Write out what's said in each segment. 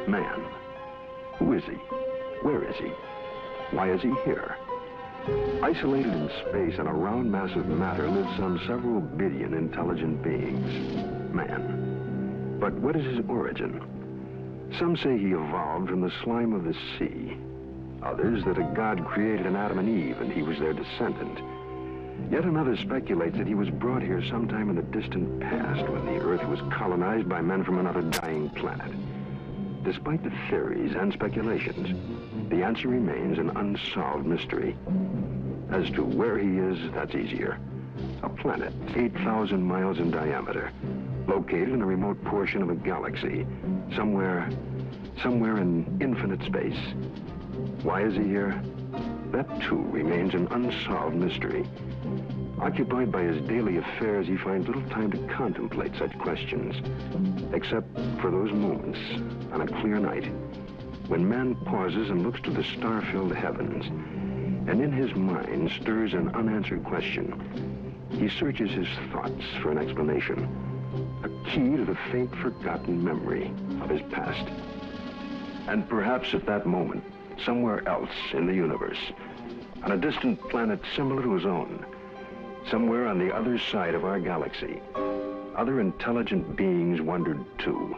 Man. Who is he? Where is he? Why is he here? Isolated in space on a round mass of matter live some several billion intelligent beings. Man. But what is his origin? Some say he evolved from the slime of the sea. Others that a god created an Adam and Eve and he was their descendant. Yet another speculates that he was brought here sometime in the distant past when the Earth was colonized by men from another dying planet. Despite the theories and speculations, the answer remains an unsolved mystery. As to where he is, that's easier. A planet 8,000 miles in diameter, located in a remote portion of a galaxy, somewhere in infinite space. Why is he here? That too remains an unsolved mystery. Occupied by his daily affairs, he finds little time to contemplate such questions, except for those moments on a clear night when man pauses and looks to the star-filled heavens, and in his mind stirs an unanswered question. He searches his thoughts for an explanation, a key to the faint, forgotten memory of his past. And perhaps at that moment, somewhere else in the universe, on a distant planet similar to his own, somewhere on the other side of our galaxy, other intelligent beings wondered too,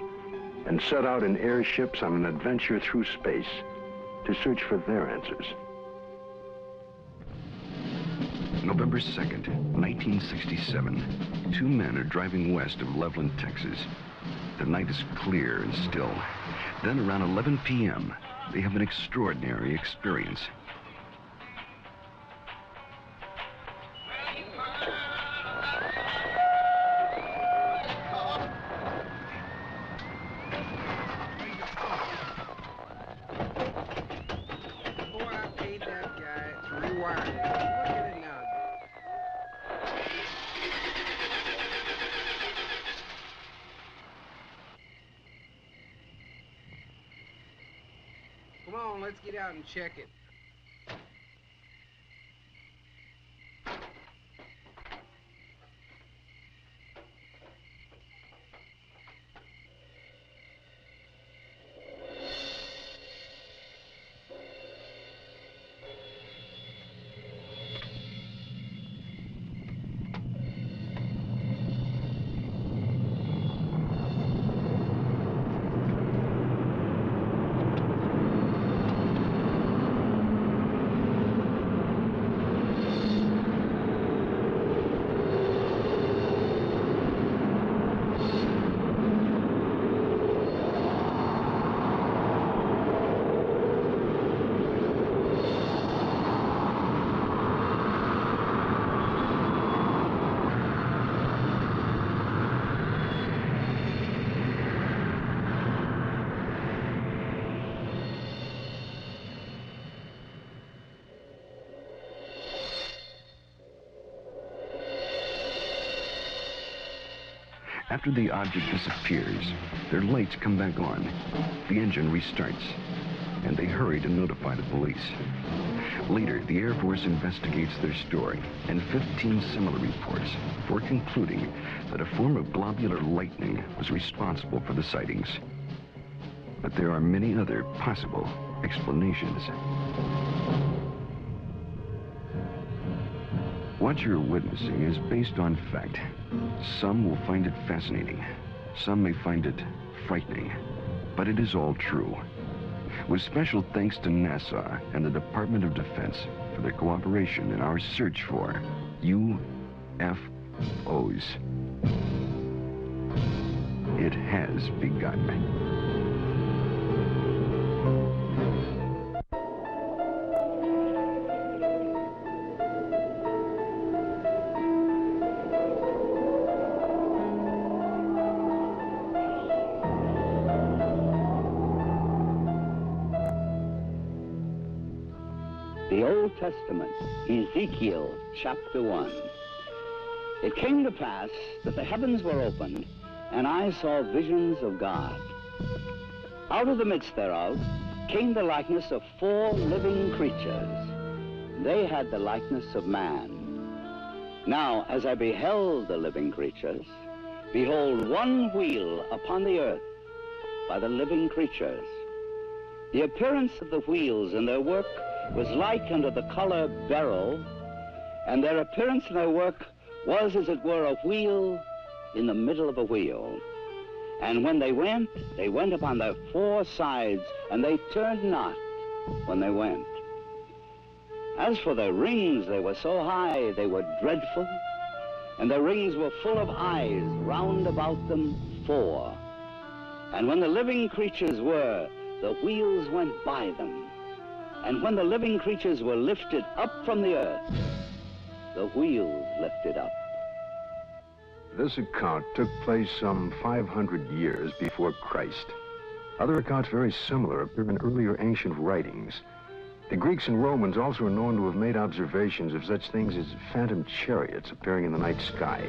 and set out in airships on an adventure through space to search for their answers. November 2nd, 1967. Two men are driving west of Loveland, Texas. The night is clear and still. Then around 11 p.m., they have an extraordinary experience. Come on, let's get out and check it. After the object disappears, their lights come back on. The engine restarts, and they hurry to notify the police. Later, the Air Force investigates their story and 15 similar reports before concluding that a form of globular lightning was responsible for the sightings. But there are many other possible explanations. What you're witnessing is based on fact. Some will find it fascinating. Some may find it frightening. But it is all true. With special thanks to NASA and the Department of Defense for their cooperation in our search for UFOs. It has begun. The Old Testament, Ezekiel chapter 1. It came to pass that the heavens were opened, and I saw visions of God. Out of the midst thereof came the likeness of 4 living creatures. They had the likeness of man. Now, as I beheld the living creatures, behold, one wheel upon the earth by the living creatures, The appearance of the wheels and their work was like unto the color beryl, and their appearance and their work was, as it were, a wheel in the middle of a wheel. And when they went upon their four sides, and they turned not when they went. As for their rings, they were so high, they were dreadful, and their rings were full of eyes, round about them four. And when the living creatures were, the wheels went by them. And when the living creatures were lifted up from the earth, the wheels lifted up. This account took place some 500 years before Christ. Other accounts very similar appear in earlier ancient writings. The Greeks and Romans also are known to have made observations of such things as phantom chariots appearing in the night sky.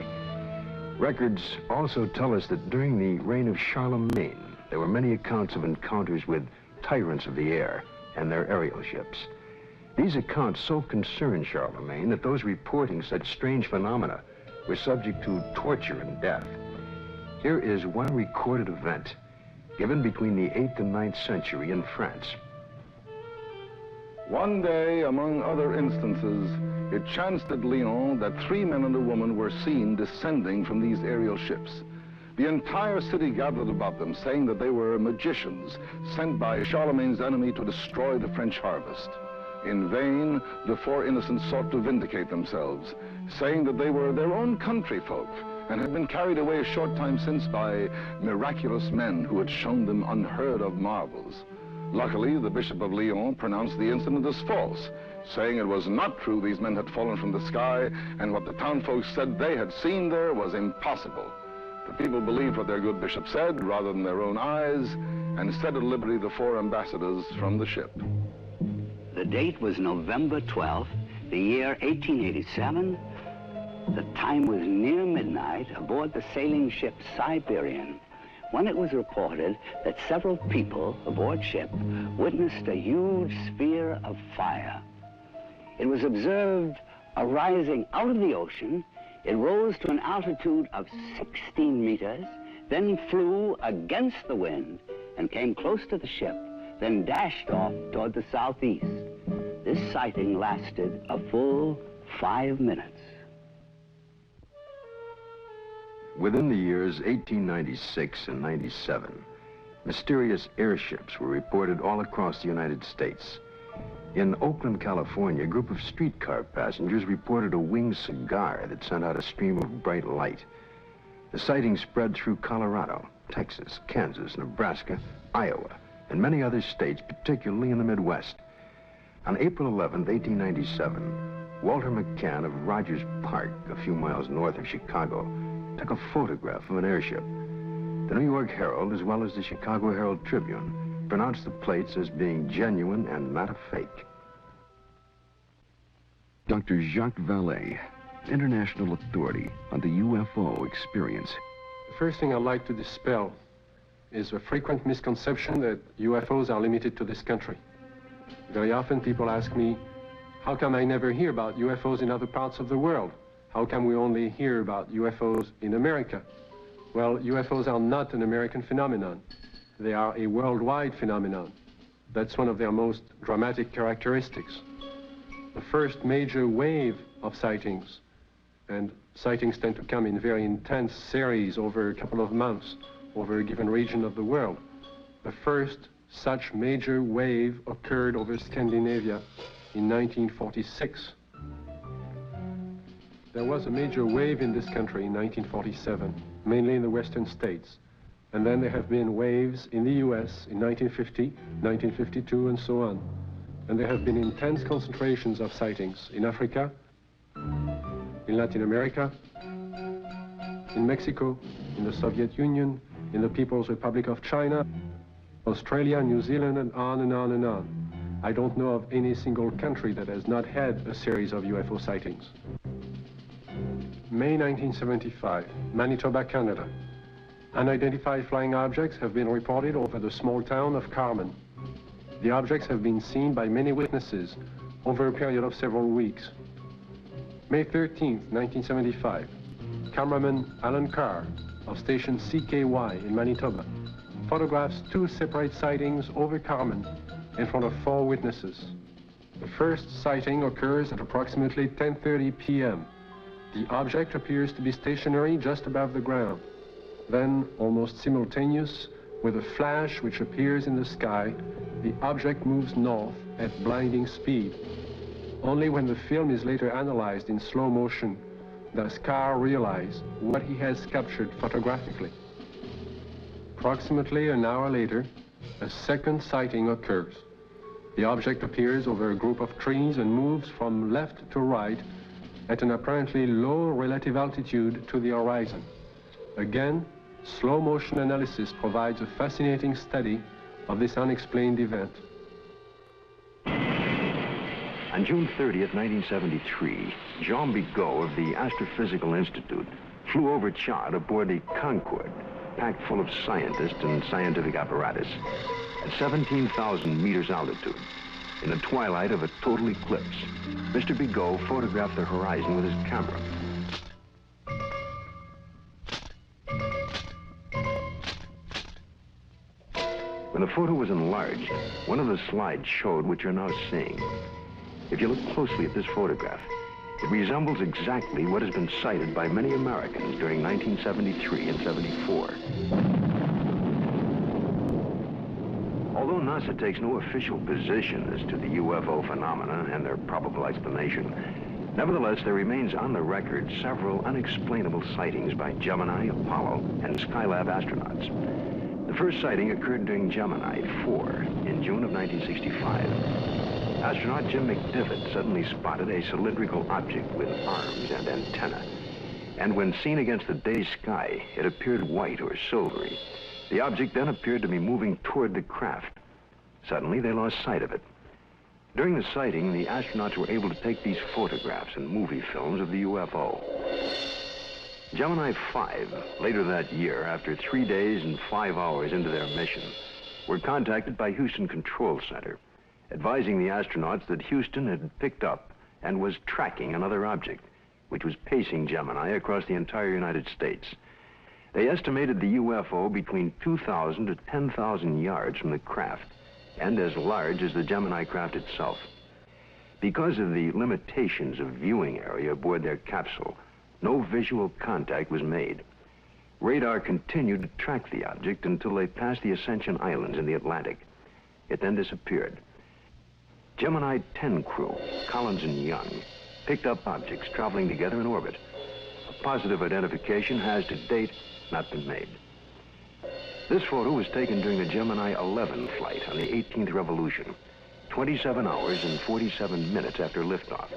Records also tell us that during the reign of Charlemagne, there were many accounts of encounters with tyrants of the air and their aerial ships. These accounts so concerned Charlemagne that those reporting such strange phenomena were subject to torture and death. Here is one recorded event given between the 8th and 9th century in France. One day, among other instances, it chanced at Lyon that 3 men and a woman were seen descending from these aerial ships. The entire city gathered about them, saying that they were magicians sent by Charlemagne's enemy to destroy the French harvest. In vain, the 4 innocents sought to vindicate themselves, saying that they were their own country folk and had been carried away a short time since by miraculous men who had shown them unheard of marvels. Luckily, the Bishop of Lyon pronounced the incident as false, saying it was not true these men had fallen from the sky, and what the townfolk said they had seen there was impossible. The people believed what their good bishop said rather than their own eyes, and set at liberty the 4 ambassadors from the ship. The date was November 12th, the year 1887. The time was near midnight aboard the sailing ship Siberian, when it was reported that several people aboard ship witnessed a huge sphere of fire. It was observed arising out of the ocean. It rose to an altitude of 16 meters, then flew against the wind and came close to the ship, then dashed off toward the southeast. This sighting lasted a full 5 minutes. Within the years 1896 and 97, mysterious airships were reported all across the United States. In Oakland, California, a group of streetcar passengers reported a winged cigar that sent out a stream of bright light. The sighting spread through Colorado, Texas, Kansas, Nebraska, Iowa, and many other states, particularly in the Midwest. On April 11, 1897, Walter McCann of Rogers Park, a few miles north of Chicago, took a photograph of an airship. The New York Herald, as well as the Chicago Herald Tribune, pronounced the plates as being genuine and not a fake. Dr. Jacques Vallée, international authority on the UFO experience. The first thing I'd like to dispel is a frequent misconception that UFOs are limited to this country. Very often people ask me, how come I never hear about UFOs in other parts of the world? How come we only hear about UFOs in America? Well, UFOs are not an American phenomenon. They are a worldwide phenomenon. That's one of their most dramatic characteristics. The first major wave of sightings, and sightings tend to come in very intense series over a couple of months, over a given region of the world. The first such major wave occurred over Scandinavia in 1946. There was a major wave in this country in 1947, mainly in the western states. And then there have been waves in the US in 1950, 1952, and so on. And there have been intense concentrations of sightings in Africa, in Latin America, in Mexico, in the Soviet Union, in the People's Republic of China, Australia, New Zealand, and on and on and on. I don't know of any single country that has not had a series of UFO sightings. May 1975, Manitoba, Canada. Unidentified flying objects have been reported over the small town of Carmen. The objects have been seen by many witnesses over a period of several weeks. May 13th, 1975, cameraman Alan Carr of station CKY in Manitoba photographs 2 separate sightings over Carmen in front of 4 witnesses. The first sighting occurs at approximately 10:30 p.m. The object appears to be stationary just above the ground. Then, almost simultaneous with a flash which appears in the sky, the object moves north at blinding speed. Only when the film is later analyzed in slow motion does Carr realize what he has captured photographically. Approximately an hour later, a second sighting occurs. The object appears over a group of trees and moves from left to right at an apparently low relative altitude to the horizon. Again, slow motion analysis provides a fascinating study of this unexplained event. On June 30th, 1973, Jean Bigot of the Astrophysical Institute flew over Chad aboard the Concorde, packed full of scientists and scientific apparatus, at 17,000 meters altitude. In the twilight of a total eclipse, Mr. Bigot photographed the horizon with his camera. When the photo was enlarged, one of the slides showed what you're now seeing. If you look closely at this photograph, it resembles exactly what has been cited by many Americans during 1973 and 74. Although NASA takes no official position as to the UFO phenomena and their probable explanation, nevertheless, there remains on the record several unexplainable sightings by Gemini, Apollo, and Skylab astronauts. The first sighting occurred during Gemini 4 in June of 1965. Astronaut Jim McDivitt suddenly spotted a cylindrical object with arms and antenna. And when seen against the day sky, it appeared white or silvery. The object then appeared to be moving toward the craft. Suddenly, they lost sight of it. During the sighting, the astronauts were able to take these photographs and movie films of the UFO. Gemini 5, later that year, after 3 days and 5 hours into their mission, were contacted by Houston Control Center, advising the astronauts that Houston had picked up and was tracking another object, which was pacing Gemini across the entire United States. They estimated the UFO between 2,000 to 10,000 yards from the craft, and as large as the Gemini craft itself. Because of the limitations of viewing area aboard their capsule, no visual contact was made. Radar continued to track the object until they passed the Ascension Islands in the Atlantic. It then disappeared. Gemini 10 crew, Collins and Young, picked up objects traveling together in orbit. A positive identification has to date not been made. This photo was taken during the Gemini 11 flight on the 18th revolution, 27 hours and 47 minutes after liftoff.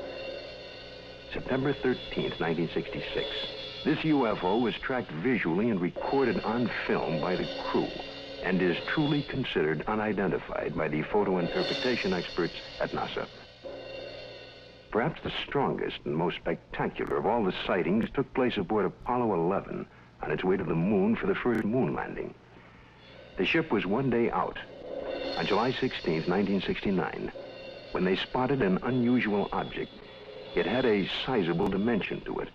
September 13th, 1966. This UFO was tracked visually and recorded on film by the crew and is truly considered unidentified by the photo interpretation experts at NASA. Perhaps the strongest and most spectacular of all the sightings took place aboard Apollo 11 on its way to the moon for the first moon landing. The ship was 1 day out, on July 16th, 1969, when they spotted an unusual object. It had a sizable dimension to it.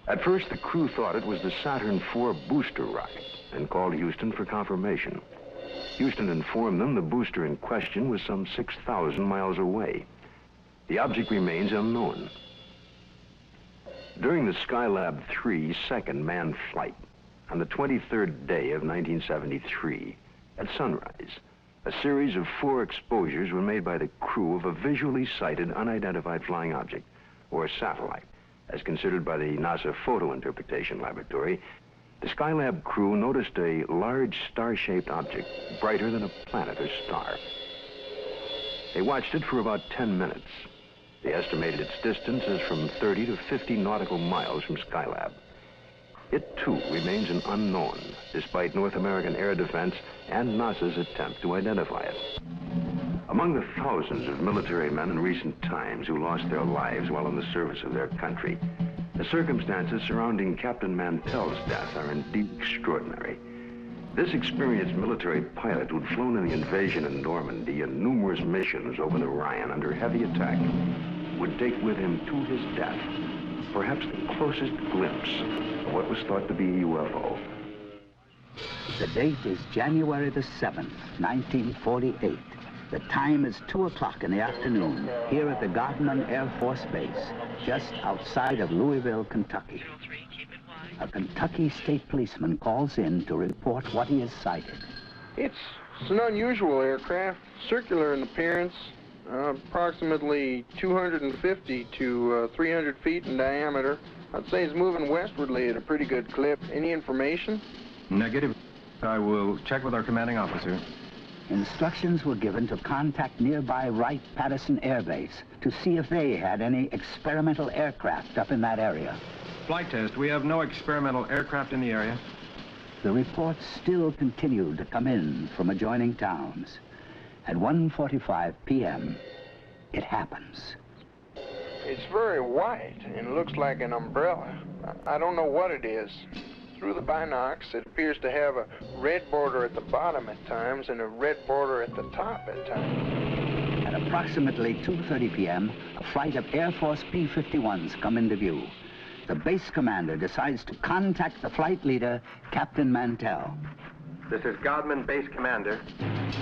At first, the crew thought it was the Saturn IV booster rocket and called Houston for confirmation. Houston informed them the booster in question was some 6,000 miles away. The object remains unknown. During the Skylab 3 second manned flight, on the 23rd day of 1973, at sunrise, a series of 4 exposures were made by the crew of a visually sighted unidentified flying object, or satellite, as considered by the NASA Photo Interpretation Laboratory. The Skylab crew noticed a large star-shaped object, brighter than a planet or star. They watched it for about 10 minutes. They estimated its distance as from 30 to 50 nautical miles from Skylab. It, too, remains an unknown, despite North American air defense and NASA's attempt to identify it. Among the thousands of military men in recent times who lost their lives while in the service of their country, the circumstances surrounding Captain Mantell's death are indeed extraordinary. This experienced military pilot who'd flown in the invasion in Normandy and numerous missions over the Rhine under heavy attack would take with him to his death perhaps the closest glimpse of what was thought to be a UFO. The date is January the 7th, 1948. The time is 2 o'clock in the afternoon here at the Godman Air Force Base, just outside of Louisville, Kentucky. A Kentucky state policeman calls in to report what he has sighted. It's an unusual aircraft, circular in appearance, approximately 250 to 300 feet in diameter. I'd say it's moving westwardly at a pretty good clip. Any information? Negative. I will check with our commanding officer. Instructions were given to contact nearby Wright-Patterson Air Base to see if they had any experimental aircraft up in that area. Flight test. We have no experimental aircraft in the area. The reports still continued to come in from adjoining towns. At 1:45 p.m., it happens. It's very white and looks like an umbrella. I don't know what it is. Through the binocs, it appears to have a red border at the bottom at times and a red border at the top at times. At approximately 2:30 p.m., a flight of Air Force P-51s come into view. The base commander decides to contact the flight leader, Captain Mantell. This is Godman Base Commander.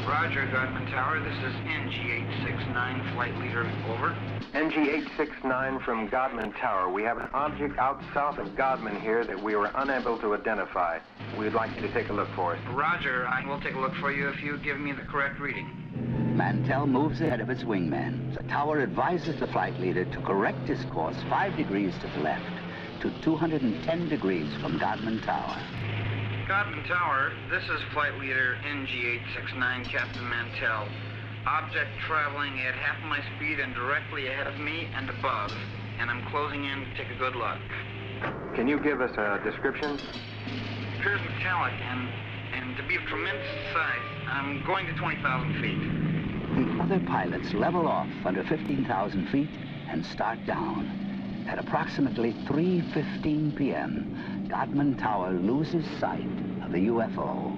Roger, Godman Tower. This is NG-869, flight leader. Over. NG-869 from Godman Tower. We have an object out south of Godman here that we were unable to identify. We'd like you to take a look for us. Roger, I will take a look for you if you give me the correct reading. Mantell moves ahead of its wingman. The tower advises the flight leader to correct his course 5 degrees to the left to 210 degrees from Godman Tower. Godman Tower, this is flight leader NG-869, Captain Mantell. Object traveling at half my speed and directly ahead of me and above, and I'm closing in to take a good look. Can you give us a description? Appears metallic and to be of tremendous size. I'm going to 20,000 feet. The other pilots level off under 15,000 feet and start down. At approximately 3:15 p.m., Godman Tower loses sight of the UFO.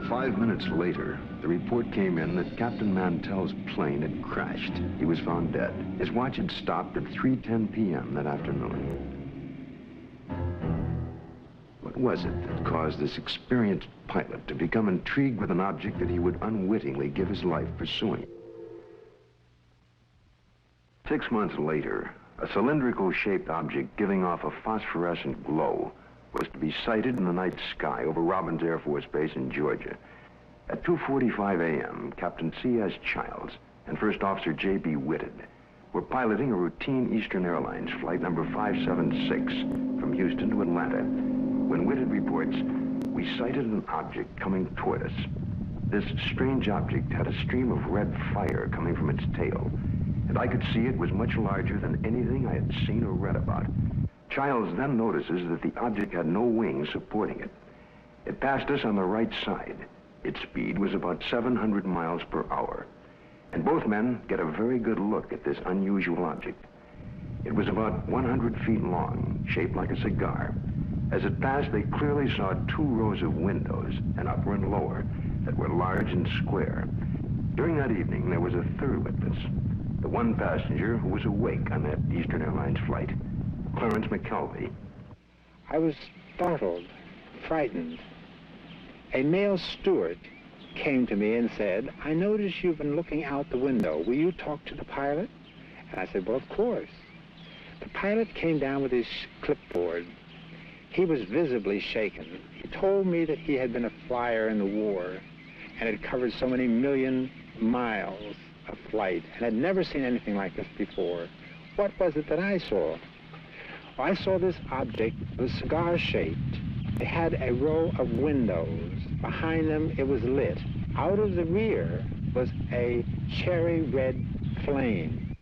5 minutes later, the report came in that Captain Mantell's plane had crashed. He was found dead. His watch had stopped at 3:10 p.m. that afternoon. What was it that caused this experienced pilot to become intrigued with an object that he would unwittingly give his life pursuing? 6 months later, a cylindrical-shaped object giving off a phosphorescent glow was to be sighted in the night sky over Robins Air Force Base in Georgia. At 2:45 a.m., Captain C.S. Childs and First Officer J.B. Whitted were piloting a routine Eastern Airlines flight number 576 from Houston to Atlanta. When Whitted reports, we sighted an object coming toward us. This strange object had a stream of red fire coming from its tail, and I could see it was much larger than anything I had seen or read about. Childs then notices that the object had no wings supporting it. It passed us on the right side. Its speed was about 700 miles per hour. And both men get a very good look at this unusual object. It was about 100 feet long, shaped like a cigar. As it passed, they clearly saw 2 rows of windows, an upper and lower, that were large and square. During that evening, there was a third witness, the one passenger who was awake on that Eastern Airlines flight, Clarence McKelvey. I was startled, frightened. A male steward came to me and said, "I notice you've been looking out the window. Will you talk to the pilot?" And I said, "Well, of course." The pilot came down with his clipboard. He was visibly shaken. He told me that he had been a flyer in the war and had covered so many million miles of flight and had never seen anything like this before. What was it that I saw? Well, I saw this object. It was cigar-shaped. It had a row of windows. Behind them, it was lit. Out of the rear was a cherry red flame.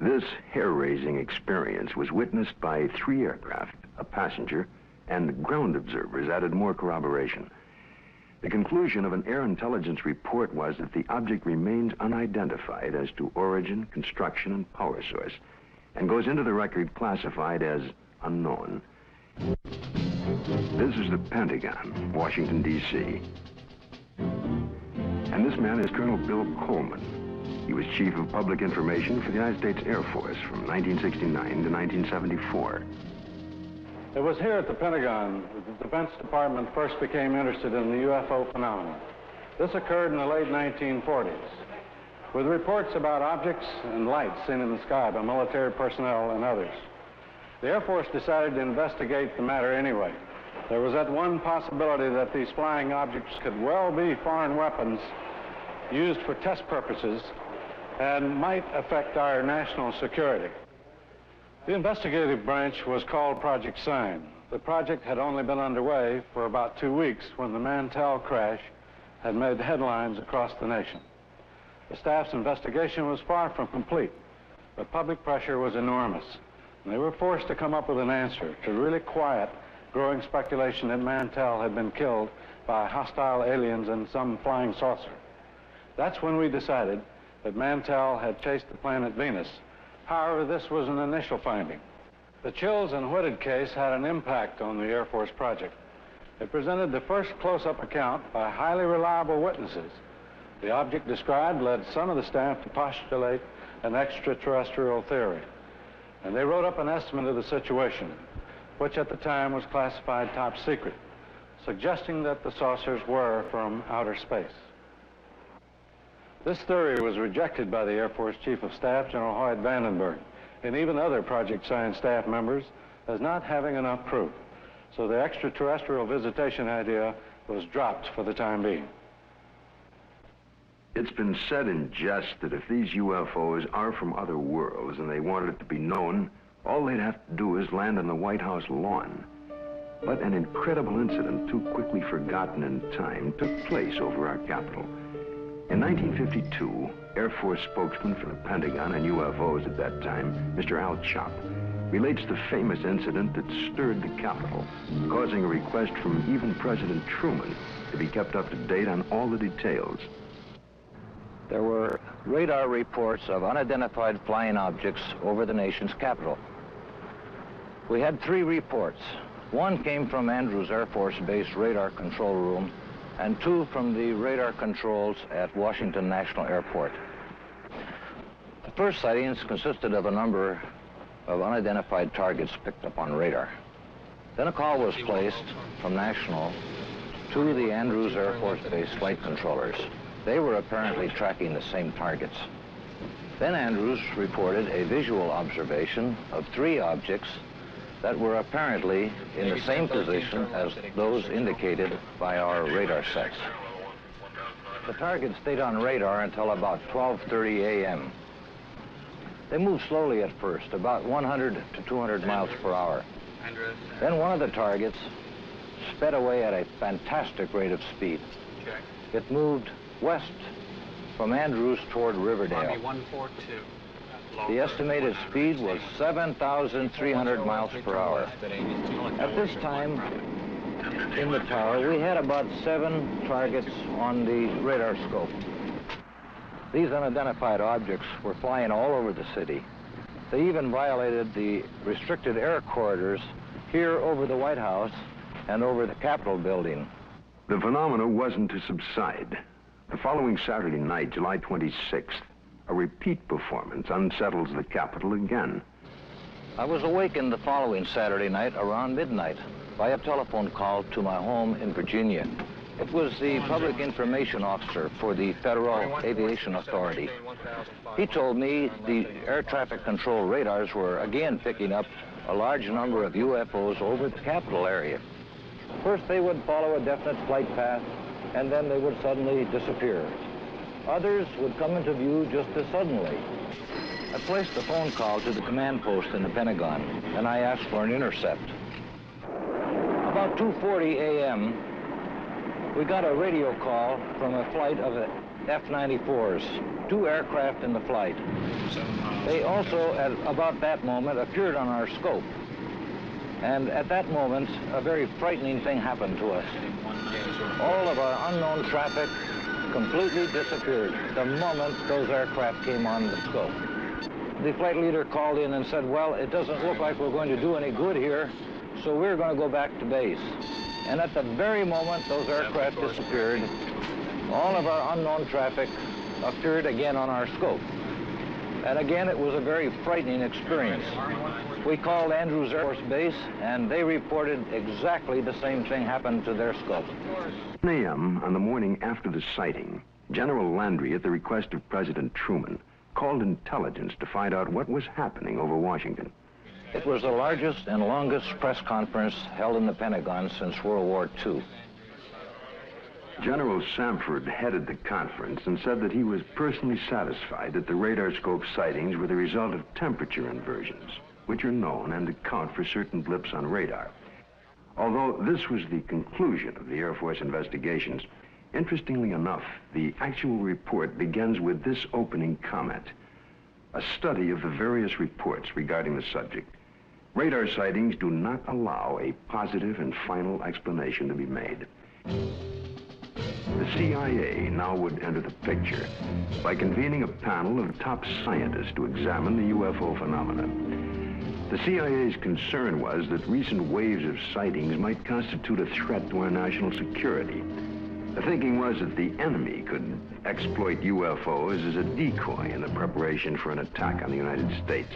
This hair-raising experience was witnessed by 3 aircraft, a passenger, and ground observers added more corroboration. The conclusion of an air intelligence report was that the object remains unidentified as to origin, construction, and power source, and goes into the record classified as unknown. This is the Pentagon, Washington, D.C. And this man is Colonel Bill Coleman. He was Chief of Public Information for the United States Air Force from 1969 to 1974. It was here at the Pentagon that the Defense Department first became interested in the UFO phenomenon. This occurred in the late 1940s. with reports about objects and lights seen in the sky by military personnel and others. The Air Force decided to investigate the matter anyway. There was that one possibility that these flying objects could well be foreign weapons used for test purposes and might affect our national security. The investigative branch was called Project Sign. The project had only been underway for about 2 weeks when the Mantell crash had made headlines across the nation. The staff's investigation was far from complete, but public pressure was enormous. And they were forced to come up with an answer to really quiet growing speculation that Mantell had been killed by hostile aliens and some flying saucer. That's when we decided that Mantell had chased the planet Venus. However, this was an initial finding. The Chills and Whitted case had an impact on the Air Force project. It presented the first close-up account by highly reliable witnesses. The object described led some of the staff to postulate an extraterrestrial theory. And they wrote up an estimate of the situation, which at the time was classified top secret, suggesting that the saucers were from outer space. This theory was rejected by the Air Force Chief of Staff, General Hoyt Vandenberg, and even other Project Sign staff members as not having enough proof. So the extraterrestrial visitation idea was dropped for the time being. It's been said in jest that if these UFOs are from other worlds and they wanted it to be known, all they'd have to do is land on the White House lawn. But an incredible incident, too quickly forgotten in time, took place over our Capitol. In 1952, Air Force spokesman for the Pentagon and UFOs at that time, Mr. Al Chop, relates the famous incident that stirred the Capitol, causing a request from even President Truman to be kept up to date on all the details. There were radar reports of unidentified flying objects over the nation's capital. We had 3 reports. One came from Andrews Air Force Base radar control room, and 2 from the radar controls at Washington National Airport. The first sightings consisted of a number of unidentified targets picked up on radar. Then a call was placed from National to the Andrews Air Force Base flight controllers. They were apparently tracking the same targets. Then Andrews reported a visual observation of 3 objects that were apparently in the same position as those indicated by our radar sets. The targets stayed on radar until about 12:30 a.m. They moved slowly at first, about 100 to 200 miles per hour. Then one of the targets sped away at a fantastic rate of speed. It moved west from Andrews toward Riverdale. The estimated speed was 7,300 miles per hour. At this time, in the tower, we had about 7 targets on the radar scope. These unidentified objects were flying all over the city. They even violated the restricted air corridors here over the White House and over the Capitol building. The phenomena wasn't to subside. The following Saturday night, July 26th, a repeat performance unsettles the Capitol again. I was awakened the following Saturday night around midnight by a telephone call to my home in Virginia. It was the public information officer for the Federal Aviation Authority. He told me the air traffic control radars were again picking up a large number of UFOs over the Capitol area. First, they would follow a definite flight path, and then they would suddenly disappear. Others would come into view just as suddenly. I placed a phone call to the command post in the Pentagon, and I asked for an intercept. About 2:40 a.m., we got a radio call from a flight of F-94s, 2 aircraft in the flight. They also, at about that moment, appeared on our scope. And at that moment, a very frightening thing happened to us. All of our unknown traffic completely disappeared the moment those aircraft came on the scope. The flight leader called in and said, well, it doesn't look like we're going to do any good here, so we're going to go back to base. And at the very moment those aircraft disappeared, all of our unknown traffic appeared again on our scope. And again, it was a very frightening experience. We called Andrews Air Force Base, and they reported exactly the same thing happened to their scope. 10 a.m. on the morning after the sighting, General Landry, at the request of President Truman, called intelligence to find out what was happening over Washington. It was the largest and longest press conference held in the Pentagon since World War II. General Samford headed the conference and said that he was personally satisfied that the radar scope sightings were the result of temperature inversions, which are known and account for certain blips on radar. Although this was the conclusion of the Air Force investigations, interestingly enough, the actual report begins with this opening comment: a study of the various reports regarding the subject. Radar sightings do not allow a positive and final explanation to be made. The CIA now would enter the picture by convening a panel of top scientists to examine the UFO phenomena. The CIA's concern was that recent waves of sightings might constitute a threat to our national security. The thinking was that the enemy could exploit UFOs as a decoy in the preparation for an attack on the United States.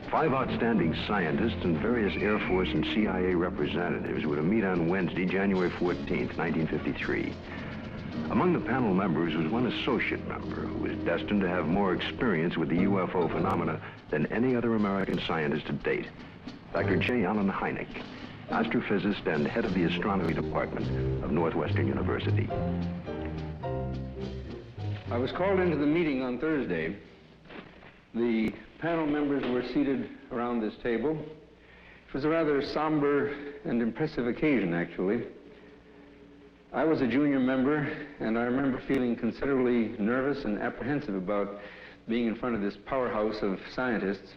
5 outstanding scientists and various Air Force and CIA representatives were to meet on Wednesday, January 14th, 1953. Among the panel members was one associate member who was destined to have more experience with the UFO phenomena than any other American scientist to date, Dr. J. Allen Hynek, astrophysicist and head of the astronomy department of Northwestern University. I was called into the meeting on Thursday. The panel members were seated around this table. It was a rather somber and impressive occasion, actually. I was a junior member, and I remember feeling considerably nervous and apprehensive about being in front of this powerhouse of scientists.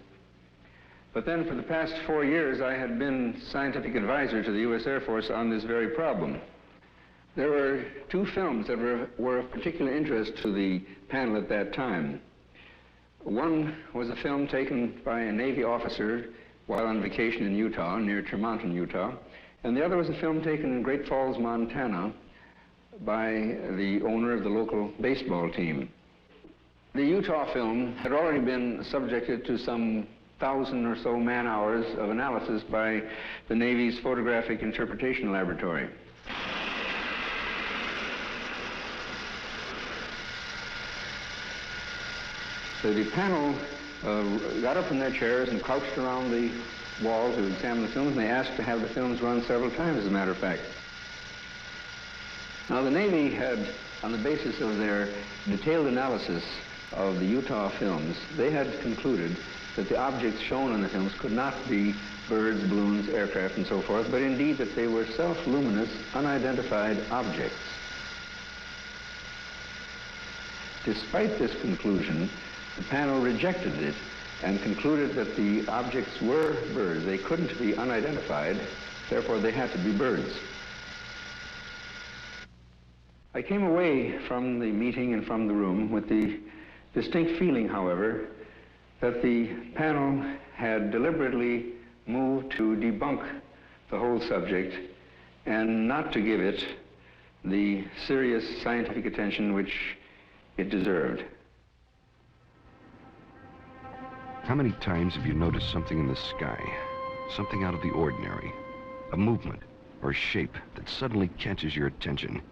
But then for the past 4 years, I had been scientific advisor to the U.S. Air Force on this very problem. There were 2 films that were of particular interest to the panel at that time. One was a film taken by a Navy officer while on vacation in Utah, near Tremonton, Utah, and the other was a film taken in Great Falls, Montana, by the owner of the local baseball team. The Utah film had already been subjected to some 1,000 or so man-hours of analysis by the Navy's Photographic Interpretation Laboratory. So the panel got up from their chairs and crouched around the wall to examine the films, and they asked to have the films run several times, as a matter of fact. Now, the Navy had, on the basis of their detailed analysis of the Utah films, they had concluded that the objects shown in the films could not be birds, balloons, aircraft, and so forth, but indeed that they were self-luminous, unidentified objects. Despite this conclusion, the panel rejected it and concluded that the objects were birds. They couldn't be unidentified, therefore they had to be birds. I came away from the meeting and from the room with the distinct feeling, however, that the panel had deliberately moved to debunk the whole subject and not to give it the serious scientific attention which it deserved. How many times have you noticed something in the sky, something out of the ordinary, a movement or shape that suddenly catches your attention?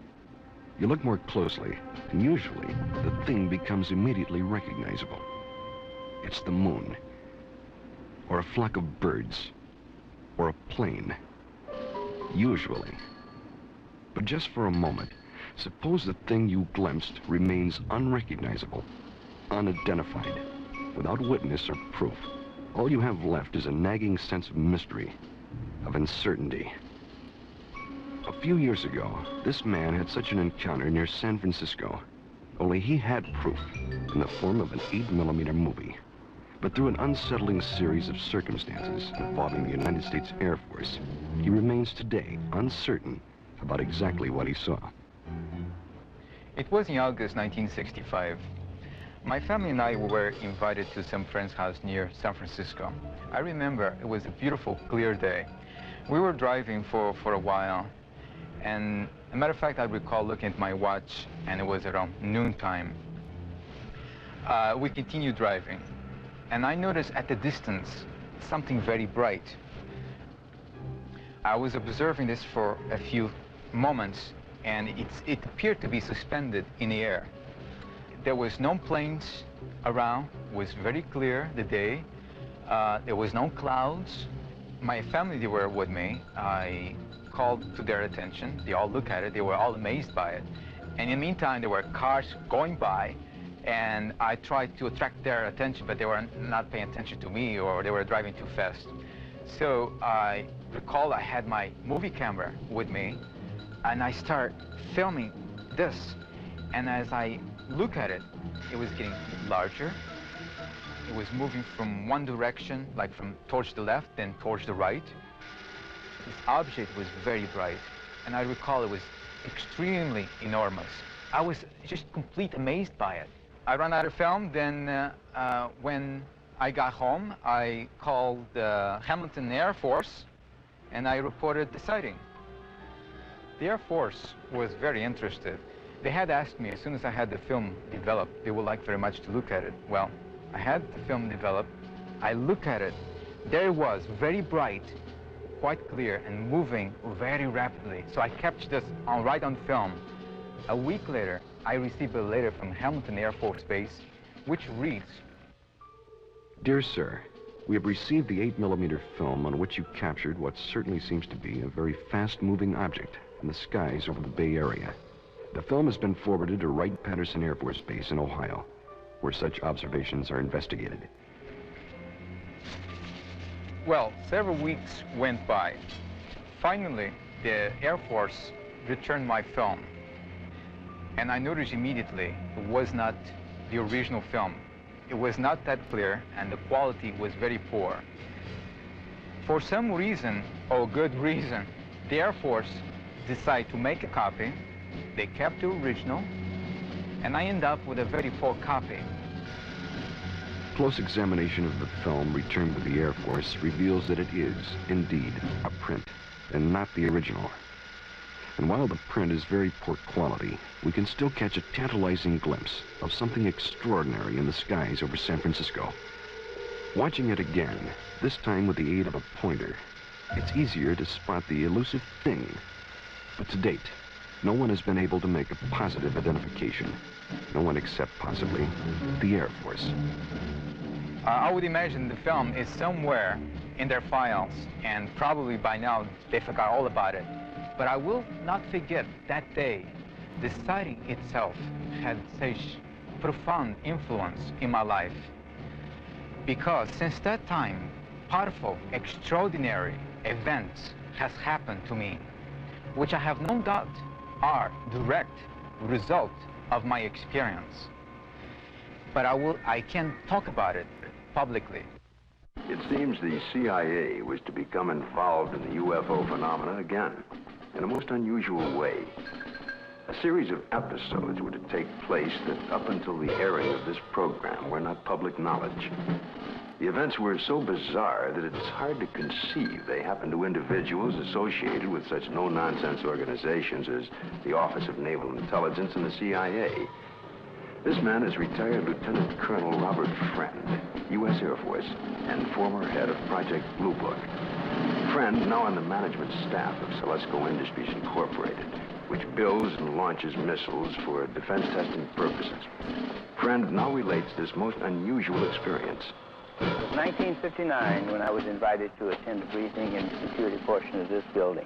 You look more closely, and usually the thing becomes immediately recognizable. It's the moon, or a flock of birds, or a plane, usually. But just for a moment, suppose the thing you glimpsed remains unrecognizable, unidentified, without witness or proof. All you have left is a nagging sense of mystery, of uncertainty. A few years ago, this man had such an encounter near San Francisco, only he had proof in the form of an 8mm movie. But through an unsettling series of circumstances involving the United States Air Force, he remains today uncertain about exactly what he saw. It was in August 1965. My family and I were invited to some friend's house near San Francisco. I remember it was a beautiful, clear day. We were driving for a while, and as a matter of fact, I recall looking at my watch, and it was around noontime. We continued driving, and I noticed at the distance something very bright. I was observing this for a few moments, and it appeared to be suspended in the air. There was no planes around. It was very clear, the day. There was no clouds. My family, they were with me. I called to their attention. They all looked at it. They were all amazed by it. And in the meantime, there were cars going by, and I tried to attract their attention, but they were not paying attention to me, or they were driving too fast. So I recall I had my movie camera with me, and I start filming this. And as I look at it, it was getting larger. It was moving from one direction, like from towards the left, then towards the right. This object was very bright, and I recall it was extremely enormous. I was just complete amazed by it. I ran out of film. Then when I got home, I called the Hamilton Air Force, and I reported the sighting. The Air Force was very interested. They had asked me, as soon as I had the film developed, they would like very much to look at it. Well, I had the film developed. I looked at it. There it was, very bright, quite clear, and moving very rapidly. So I captured this right on film. A week later, I received a letter from Hamilton Air Force Base, which reads, Dear Sir, we have received the 8mm film on which you captured what certainly seems to be a very fast-moving object in the skies over the Bay Area. The film has been forwarded to Wright-Patterson Air Force Base in Ohio, where such observations are investigated. Well, several weeks went by. Finally, the Air Force returned my film, and I noticed immediately it was not the original film. It was not that clear, and the quality was very poor. For some reason, or good reason, the Air Force decided to make a copy. They kept the original, and I ended up with a very poor copy. Close examination of the film returned to the Air Force reveals that it is, indeed, a print, and not the original. And while the print is very poor quality, we can still catch a tantalizing glimpse of something extraordinary in the skies over San Francisco. Watching it again, this time with the aid of a pointer, it's easier to spot the elusive thing. But to date, no one has been able to make a positive identification. No one except possibly the Air Force. I would imagine the film is somewhere in their files, and probably by now they forgot all about it. But I will not forget that day. The sighting itself had such profound influence in my life, because since that time, powerful, extraordinary events has happened to me, which I have no doubt are direct result of my experience. But I can't talk about it publicly. It seems the CIA was to become involved in the UFO phenomena again, in a most unusual way. A series of episodes were to take place that, up until the airing of this program, were not public knowledge. The events were so bizarre that it's hard to conceive they happened to individuals associated with such no-nonsense organizations as the Office of Naval Intelligence and the CIA. This man is retired Lieutenant Colonel Robert Friend, U.S. Air Force, and former head of Project Blue Book. Friend, now on the management staff of Celesco Industries Incorporated, which builds and launches missiles for defense testing purposes. Friend now relates this most unusual experience. It was 1959 when I was invited to attend a briefing in the security portion of this building.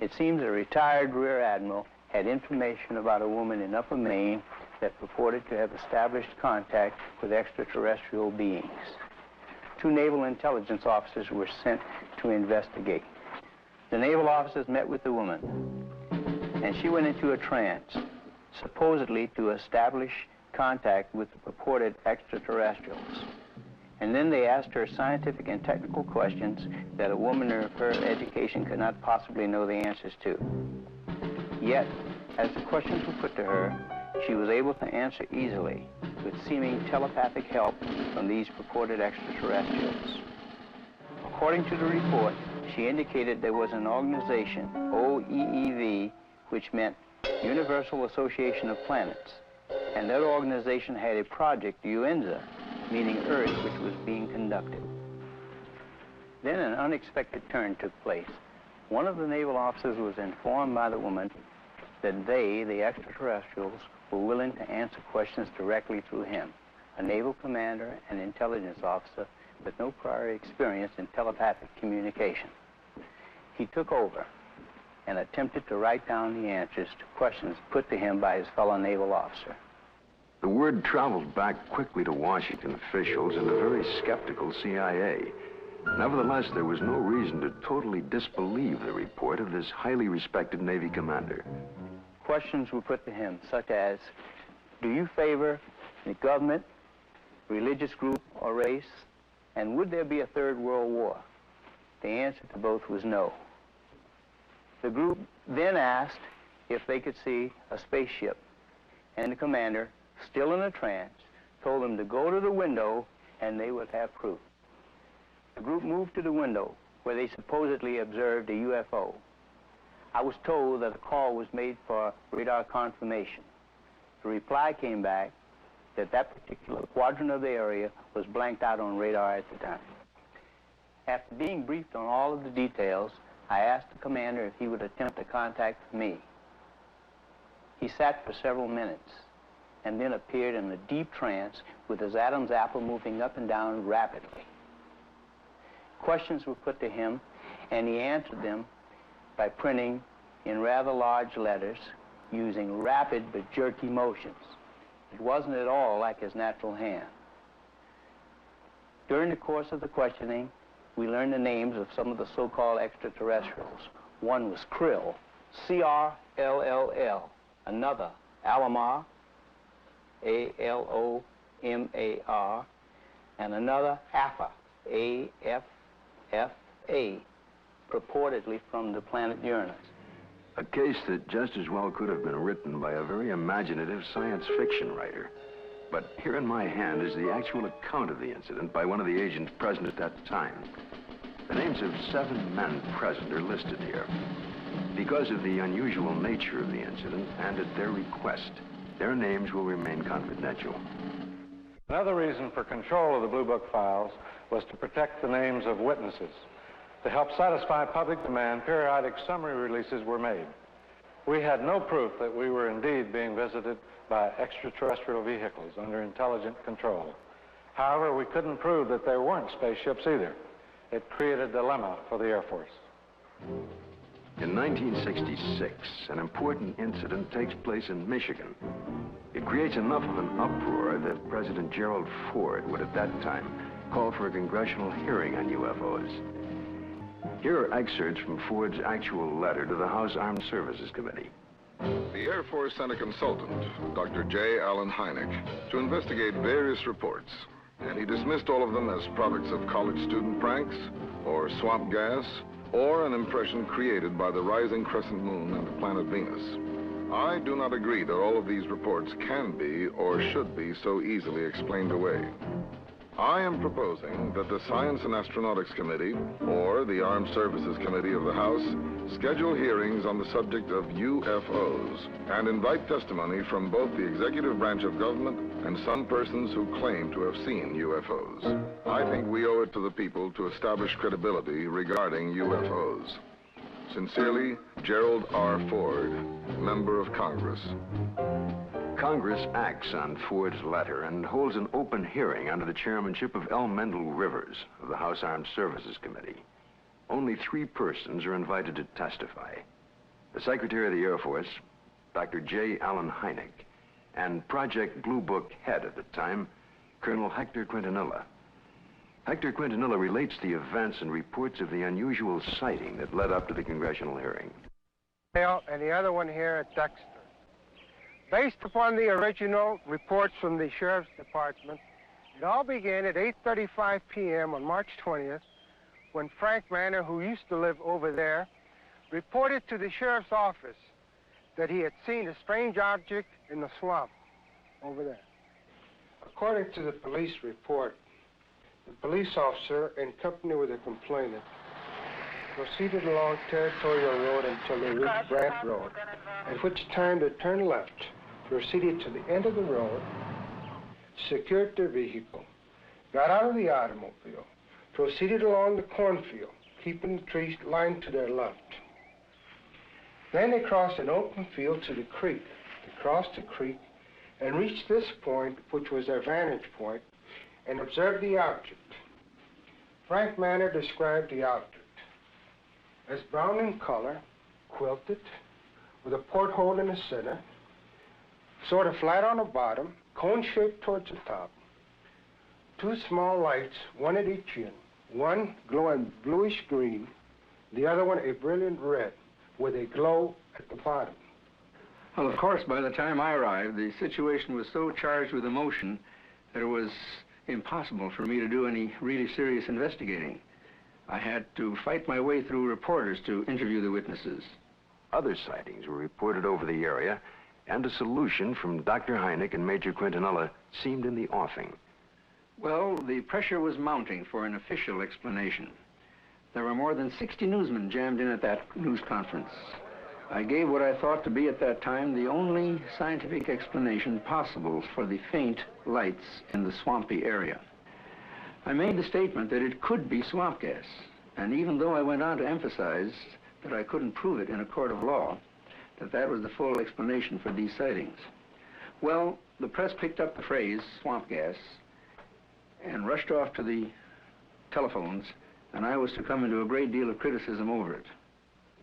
It seems a retired Rear Admiral had information about a woman in Upper Maine that purported to have established contact with extraterrestrial beings. 2 naval intelligence officers were sent to investigate. The naval officers met with the woman, and she went into a trance, supposedly to establish contact with the purported extraterrestrials. And then they asked her scientific and technical questions that a woman of her education could not possibly know the answers to. Yet, as the questions were put to her, she was able to answer easily, with seeming telepathic help from these purported extraterrestrials. According to the report, she indicated there was an organization, OEEV, which meant Universal Association of Planets, and that organization had a project, UNZA, meaning Earth, which was being conducted. Then an unexpected turn took place. One of the naval officers was informed by the woman that they, the extraterrestrials, were willing to answer questions directly through him, a naval commander and intelligence officer with no prior experience in telepathic communication. He took over and attempted to write down the answers to questions put to him by his fellow naval officer. The word traveled back quickly to Washington officials and the very skeptical CIA. Nevertheless, there was no reason to totally disbelieve the report of this highly respected Navy commander. Questions were put to him, such as, do you favor the government, religious group, or race? And would there be a third world war? The answer to both was no. The group then asked if they could see a spaceship, and the commander, still in a trance, told them to go to the window and they would have proof. The group moved to the window where they supposedly observed a UFO. I was told that a call was made for radar confirmation. The reply came back that that particular quadrant of the area was blanked out on radar at the time. After being briefed on all of the details, I asked the commander if he would attempt to contact me. He sat for several minutes and then appeared in a deep trance with his Adam's apple moving up and down rapidly. Questions were put to him, and he answered them by printing in rather large letters using rapid but jerky motions. It wasn't at all like his natural hand. During the course of the questioning, we learned the names of some of the so-called extraterrestrials. One was Krill, C-R-L-L-L. Another, Alomar, A-L-O-M-A-R. And another, Alpha, A-F-F-A, purportedly from the planet Uranus. A case that just as well could have been written by a very imaginative science fiction writer. But here in my hand is the actual account of the incident by one of the agents present at that time. The names of 7 men present are listed here. Because of the unusual nature of the incident and at their request, their names will remain confidential. Another reason for control of the Blue Book files was to protect the names of witnesses. To help satisfy public demand, periodic summary releases were made. We had no proof that we were indeed being visited by extraterrestrial vehicles under intelligent control. However, we couldn't prove that there weren't spaceships either. It created a dilemma for the Air Force. In 1966, an important incident takes place in Michigan. It creates enough of an uproar that President Gerald Ford would at that time call for a congressional hearing on UFOs. Here are excerpts from Ford's actual letter to the House Armed Services Committee. The Air Force sent a consultant, Dr. J. Allen Hynek, to investigate various reports, and he dismissed all of them as products of college student pranks, or swamp gas, or an impression created by the rising crescent moon and the planet Venus. I do not agree that all of these reports can be or should be so easily explained away. I am proposing that the Science and Astronautics Committee, or the Armed Services Committee of the House, schedule hearings on the subject of UFOs and invite testimony from both the executive branch of government and some persons who claim to have seen UFOs. I think we owe it to the people to establish credibility regarding UFOs. Sincerely, Gerald R. Ford, Member of Congress. Congress acts on Ford's letter and holds an open hearing under the chairmanship of L. Mendel Rivers of the House Armed Services Committee. Only 3 persons are invited to testify. The Secretary of the Air Force, Dr. J. Allen Hynek, and Project Blue Book head at the time, Colonel Hector Quintanilla. Hector Quintanilla relates the events and reports of the unusual sighting that led up to the congressional hearing. And the other one here at Dexter. Based upon the original reports from the Sheriff's Department, it all began at 8:35 p.m. on March 20th, when Frank Manor, who used to live over there, reported to the Sheriff's office that he had seen a strange object in the swamp over there. According to the police report, the police officer, in company with the complainant, proceeded along Territorial Road until they reached Brant Road, at which time they turned left, proceeded to the end of the road, secured their vehicle, got out of the automobile, proceeded along the cornfield, keeping the trees lined to their left. Then they crossed an open field to the creek. They crossed the creek and reached this point, which was their vantage point, and observed the object. Frank Manor described the object as brown in color, quilted, with a porthole in the center, sort of flat on the bottom, cone-shaped towards the top. Two small lights, one at each end, one glowing bluish green, the other one a brilliant red, with a glow at the bottom. Well, of course, by the time I arrived, the situation was so charged with emotion that it was impossible for me to do any really serious investigating. I had to fight my way through reporters to interview the witnesses. Other sightings were reported over the area, and a solution from Dr. Hynek and Major Quintanilla seemed in the offing. Well, the pressure was mounting for an official explanation. There were more than 60 newsmen jammed in at that news conference. I gave what I thought to be at that time the only scientific explanation possible for the faint lights in the swampy area. I made the statement that it could be swamp gas, and even though I went on to emphasize that I couldn't prove it in a court of law, that was the full explanation for these sightings. Well, the press picked up the phrase, swamp gas, and rushed off to the telephones, and I was to come into a great deal of criticism over it.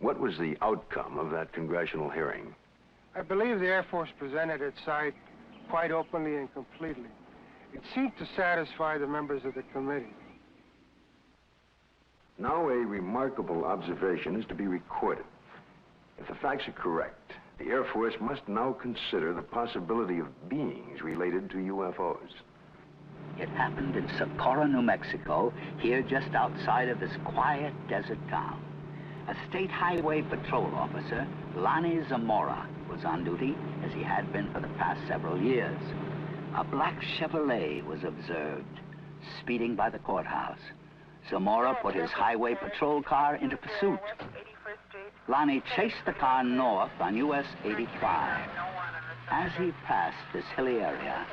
What was the outcome of that congressional hearing? I believe the Air Force presented its side quite openly and completely. It seemed to satisfy the members of the committee. Now a remarkable observation is to be recorded. If the facts are correct, the Air Force must now consider the possibility of beings related to UFOs. It happened in Socorro, New Mexico, here just outside of this quiet desert town. A state highway patrol officer, Lonnie Zamora, was on duty, as he had been for the past several years. A black Chevrolet was observed, speeding by the courthouse. Zamora put his highway patrol car into pursuit. Lonnie chased the car north on US 85. As he passed this hilly area,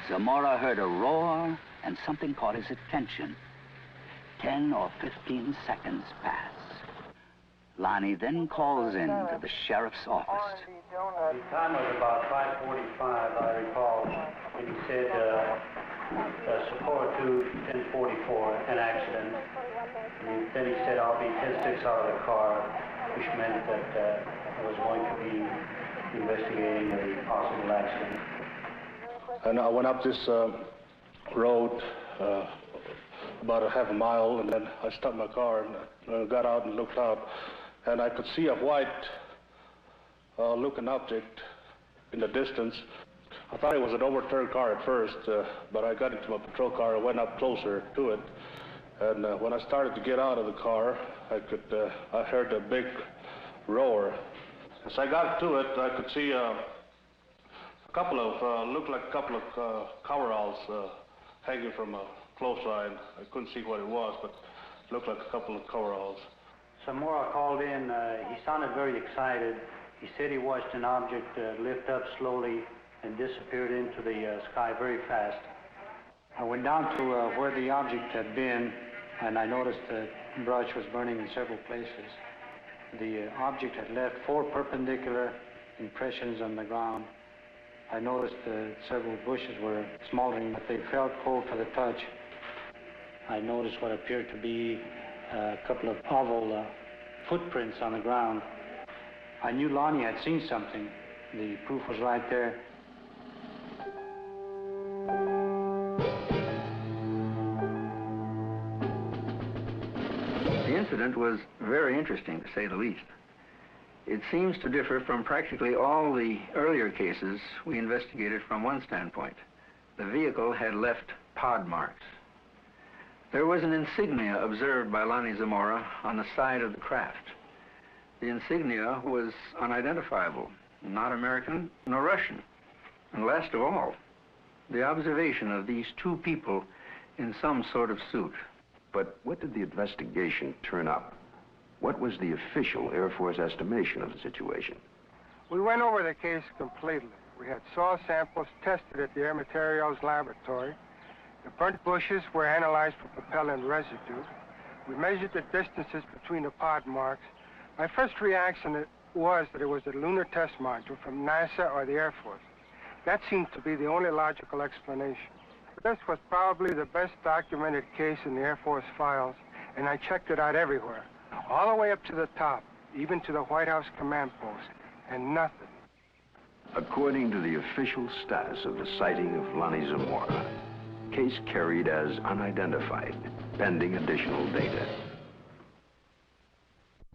Zamora heard a roar and something caught his attention. 10 or 15 seconds pass. Lonnie then calls in to the sheriff's office. The time was about 5:45, I recall, and he said, Socorro to 1044, an accident. And then he said, I'll be 10 sticks out of the car, which meant that I was going to be investigating a possible accident. And I went up this road about a half a mile, and then I stopped my car and got out and looked out, and I could see a white looking object in the distance. I thought it was an overturned car at first, but I got into my patrol car and went up closer to it. And when I started to get out of the car, I heard a big roar. As I got to it, I could see looked like a couple of coveralls hanging from a clothesline. I couldn't see what it was, but it looked like a couple of coveralls. Zamora called in. He sounded very excited. He said he watched an object lift up slowly and disappeared into the sky very fast. I went down to where the object had been, and I noticed the brush was burning in several places. The object had left 4 perpendicular impressions on the ground. I noticed several bushes were smoldering, but they felt cold to the touch. I noticed what appeared to be a couple of oval footprints on the ground. I knew Lonnie had seen something. The proof was right there. The incident was very interesting, to say the least. It seems to differ from practically all the earlier cases we investigated from one standpoint. The vehicle had left pod marks. There was an insignia observed by Lonnie Zamora on the side of the craft. The insignia was unidentifiable, not American nor Russian. And last of all, the observation of these 2 people in some sort of suit. But what did the investigation turn up? What was the official Air Force estimation of the situation? We went over the case completely. We had soil samples tested at the Air Materials Laboratory. The burnt bushes were analyzed for propellant residue. We measured the distances between the pod marks. My first reaction was that it was a lunar test module from NASA or the Air Force. That seemed to be the only logical explanation. This was probably the best documented case in the Air Force files, and I checked it out everywhere, all the way up to the top, even to the White House command post, and nothing. According to the official status of the sighting of Lonnie Zamora, case carried as unidentified, pending additional data.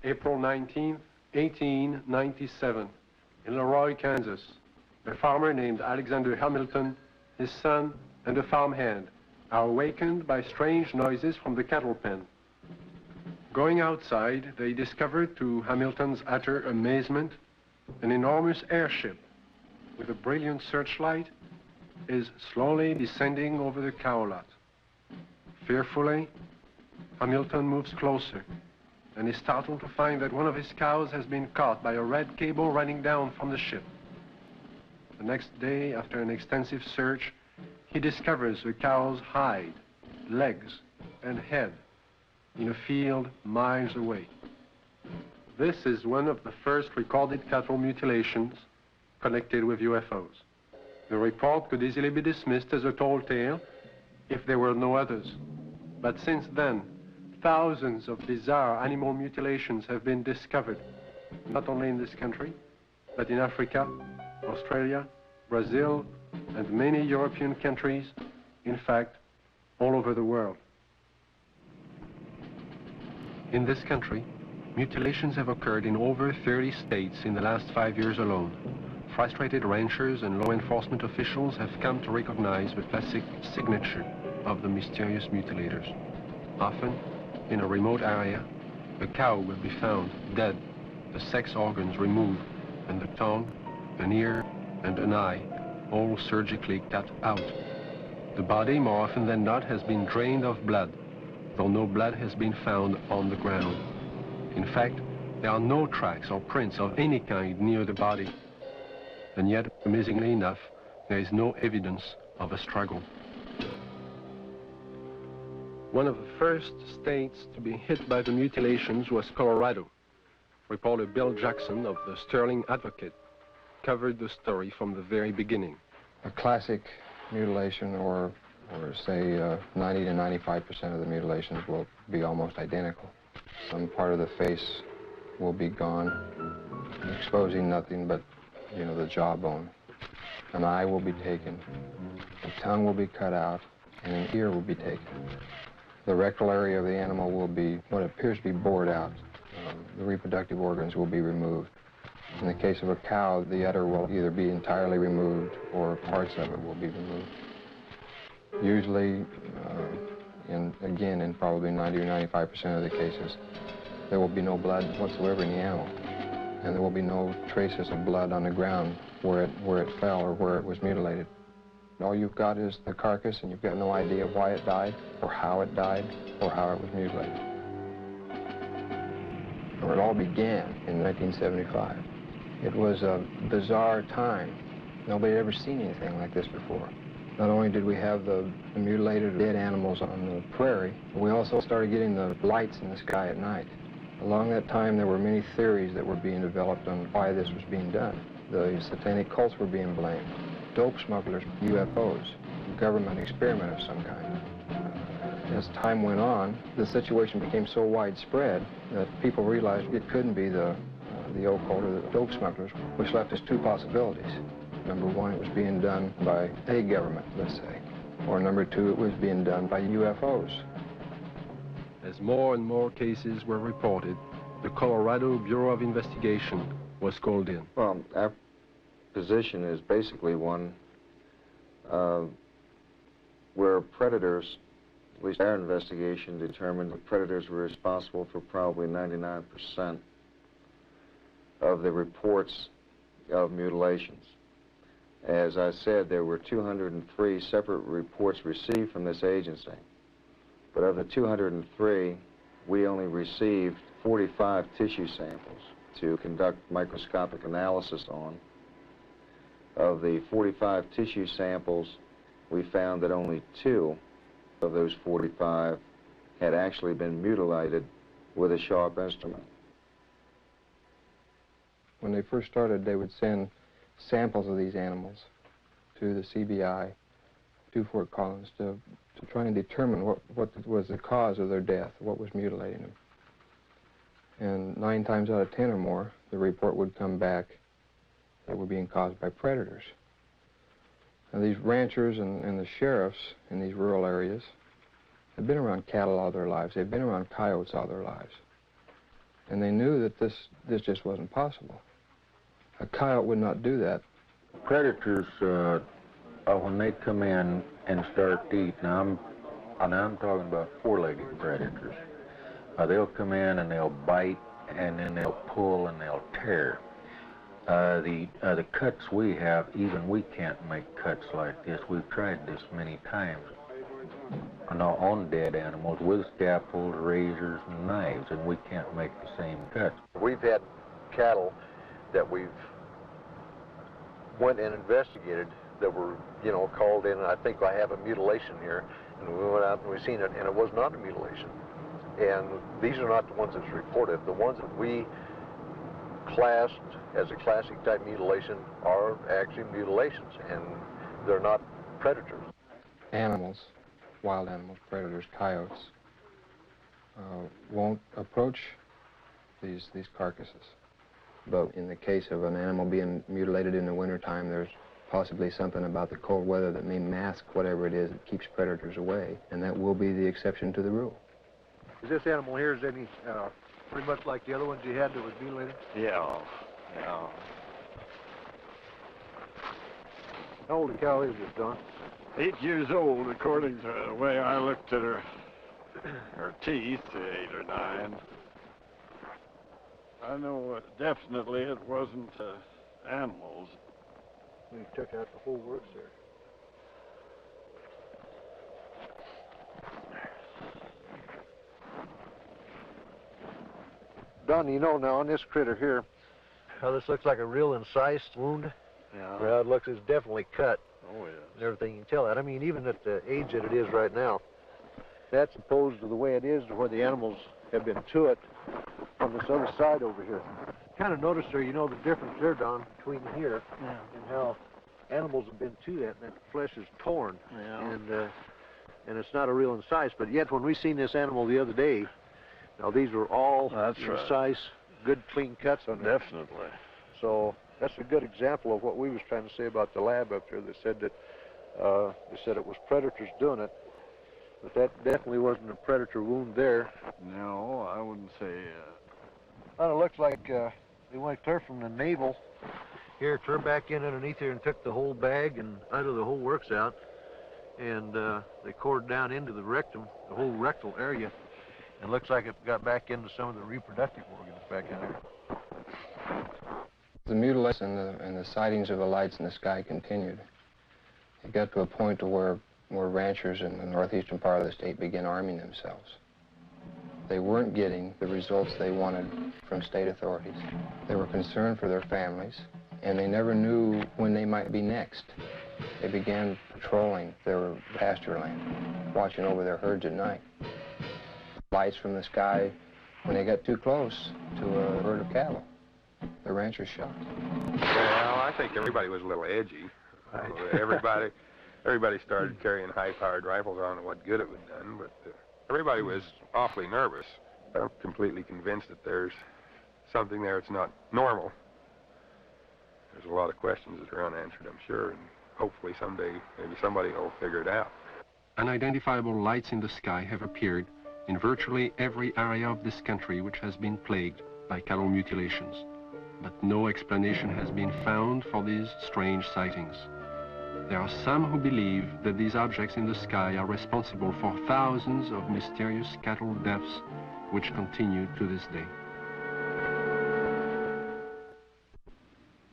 April 19, 1897, in Leroy, Kansas. A farmer named Alexander Hamilton, his son, and a farmhand are awakened by strange noises from the cattle pen. Going outside, they discovered, to Hamilton's utter amazement, an enormous airship with a brilliant searchlight is slowly descending over the cow lot. Fearfully, Hamilton moves closer and is startled to find that one of his cows has been caught by a red cable running down from the ship. The next day, after an extensive search, he discovers the cow's hide, legs, and head in a field miles away. This is one of the first recorded cattle mutilations connected with UFOs. The report could easily be dismissed as a tall tale if there were no others. But since then, thousands of bizarre animal mutilations have been discovered, not only in this country, but in Africa, Australia, Brazil, and many European countries, in fact, all over the world. In this country, mutilations have occurred in over 30 states in the last 5 years alone. Frustrated ranchers and law enforcement officials have come to recognize the classic signature of the mysterious mutilators. Often, in a remote area, a cow will be found dead, the sex organs removed, and the tongue, an ear, and an eye, all surgically cut out. The body, more often than not, has been drained of blood, though no blood has been found on the ground. In fact, there are no tracks or prints of any kind near the body. And yet, amazingly enough, there is no evidence of a struggle. One of the first states to be hit by the mutilations was Colorado. Reporter Bill Jackson of the Sterling Advocate covered the story from the very beginning. A classic mutilation, or say 90 to 95% of the mutilations will be almost identical. Some part of the face will be gone, exposing nothing but, you know, the jawbone. An eye will be taken, the tongue will be cut out, and an ear will be taken. The rectal area of the animal will be what appears to be bored out. The reproductive organs will be removed. In the case of a cow, the udder will either be entirely removed or parts of it will be removed. Usually, in probably 90 or 95% of the cases, there will be no blood whatsoever in the animal. And there will be no traces of blood on the ground where it fell or where it was mutilated. All you've got is the carcass, and you've got no idea why it died, or how it died, or how it was mutilated. It all began in 1975. It was a bizarre time. Nobody had ever seen anything like this before. Not only did we have the mutilated dead animals on the prairie, but we also started getting the lights in the sky at night. Along that time, there were many theories that were being developed on why this was being done. The satanic cults were being blamed, dope smugglers, UFOs, government experiment of some kind. As time went on, the situation became so widespread that people realized it couldn't be the occult or the dope smugglers, which left us two possibilities. Number one, it was being done by a government, let's say. Or number two, it was being done by UFOs. As more and more cases were reported, the Colorado Bureau of Investigation was called in. Well, our position is basically one where predators, at least our investigation determined that predators were responsible for probably 99% of the reports of mutilations. As I said, there were 203 separate reports received from this agency. But of the 203, we only received 45 tissue samples to conduct microscopic analysis on. Of the 45 tissue samples, we found that only 2 of those 45 had actually been mutilated with a sharp instrument. When they first started, they would send samples of these animals to the CBI, to Fort Collins, to try and determine what was the cause of their death, what was mutilating them. And 9 times out of 10 or more, the report would come back that were being caused by predators. Now, these ranchers and the sheriffs in these rural areas had been around cattle all their lives. They'd been around coyotes all their lives. And they knew that this just wasn't possible. A coyote would not do that. Predators, when they come in and start to eat, now I'm talking about 4-legged predators. They'll come in and they'll bite, and then they'll pull and they'll tear. The cuts we have, even we can't make cuts like this. We've tried this many times on dead animals with scalpels, razors, and knives, and we can't make the same cuts. We've had cattle that we've went and investigated that were, you know, called in, and I think I have a mutilation here, and we went out and we seen it, and it was not a mutilation. And these are not the ones that's reported. The ones that we classed as a classic type mutilation are actually mutilations, and they're not predators. Animals, wild animals, predators, coyotes, won't approach these carcasses. But in the case of an animal being mutilated in the wintertime, there's possibly something about the cold weather that may mask whatever it is that keeps predators away, and that will be the exception to the rule. Is this animal here, is any pretty much like the other ones you had that was mutilated? Yeah. How old a cow is this, Don? 8 years old, according to the way I looked at her teeth, 8 or 9. I know definitely it wasn't animals. We took out the whole works there. Don, you know now on this critter here, how this looks like a real incised wound? Yeah. Well, it looks, it's definitely cut. Oh, yes. And everything, you can tell that. I mean, even at the age that it is right now, that's opposed to the way it is to where the animals have been to it on this other side over here. Kind of noticed there, you know, the difference there, Don, between here and how animals have been to that, and that flesh is torn. Yeah. And it's not a real incise, but yet when we seen this animal the other day, now these were all incise, good clean cuts on it. Definitely. So that's a good example of what we was trying to say about the lab up there. They said that it was predators doing it, but that definitely wasn't a predator wound there. No, I wouldn't say. Well, it looks like they went clear from the navel here, clear back in underneath here, and took the whole bag and out of the whole works out, and they cored down into the rectum, the whole rectal area. It looks like it got back into some of the reproductive organs back in there. The mutilation and the sightings of the lights in the sky continued. It got to a point to where ranchers in the northeastern part of the state began arming themselves. They weren't getting the results they wanted from state authorities. They were concerned for their families, and they never knew when they might be next. They began patrolling their pasture land, watching over their herds at night. Lights from the sky, when they got too close to a herd of cattle, the ranchers shot. Well, I think everybody was a little edgy. Right. Everybody started carrying high-powered rifles. I don't know what good it would have done, but everybody was awfully nervous. I'm completely convinced that there's something there that's not normal. There's a lot of questions that are unanswered, I'm sure, and hopefully someday maybe somebody will figure it out. Unidentifiable lights in the sky have appeared in virtually every area of this country which has been plagued by cattle mutilations. But no explanation has been found for these strange sightings. There are some who believe that these objects in the sky are responsible for thousands of mysterious cattle deaths which continue to this day.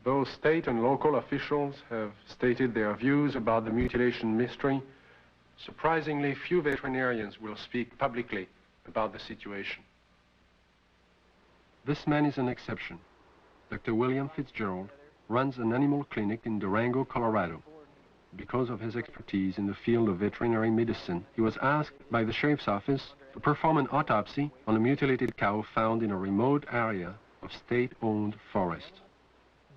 Though state and local officials have stated their views about the mutilation mystery, surprisingly few veterinarians will speak publicly about the situation. This man is an exception. Dr. William Fitzgerald runs an animal clinic in Durango, Colorado. Because of his expertise in the field of veterinary medicine, he was asked by the sheriff's office to perform an autopsy on a mutilated cow found in a remote area of state-owned forest.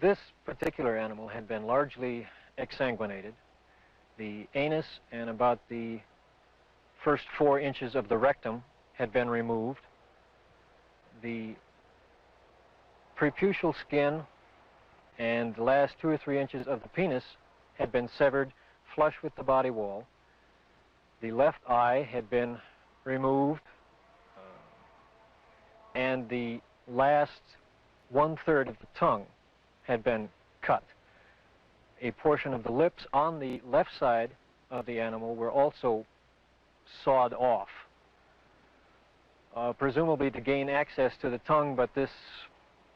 This particular animal had been largely exsanguinated. The anus and about the first 4 inches of the rectum had been removed. The preputial skin and the last 2 or 3 inches of the penis had been severed flush with the body wall. The left eye had been removed, and the last 1/3 of the tongue had been cut. A portion of the lips on the left side of the animal were also sawed off, presumably to gain access to the tongue, but this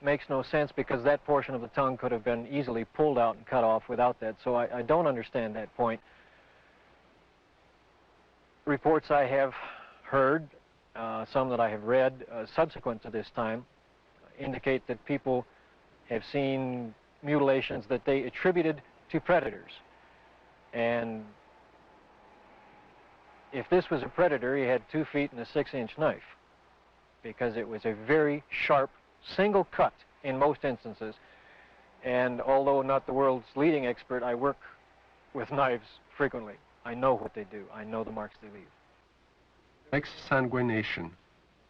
makes no sense because that portion of the tongue could have been easily pulled out and cut off without that, so I don't understand that point. Reports I have heard, some that I have read subsequent to this time, indicate that people have seen mutilations that they attributed to predators. And if this was a predator, he had 2 feet and a 6-inch knife, because it was a very sharp single cut in most instances. And although not the world's leading expert, I work with knives frequently. I know what they do. I know the marks they leave. Exsanguination,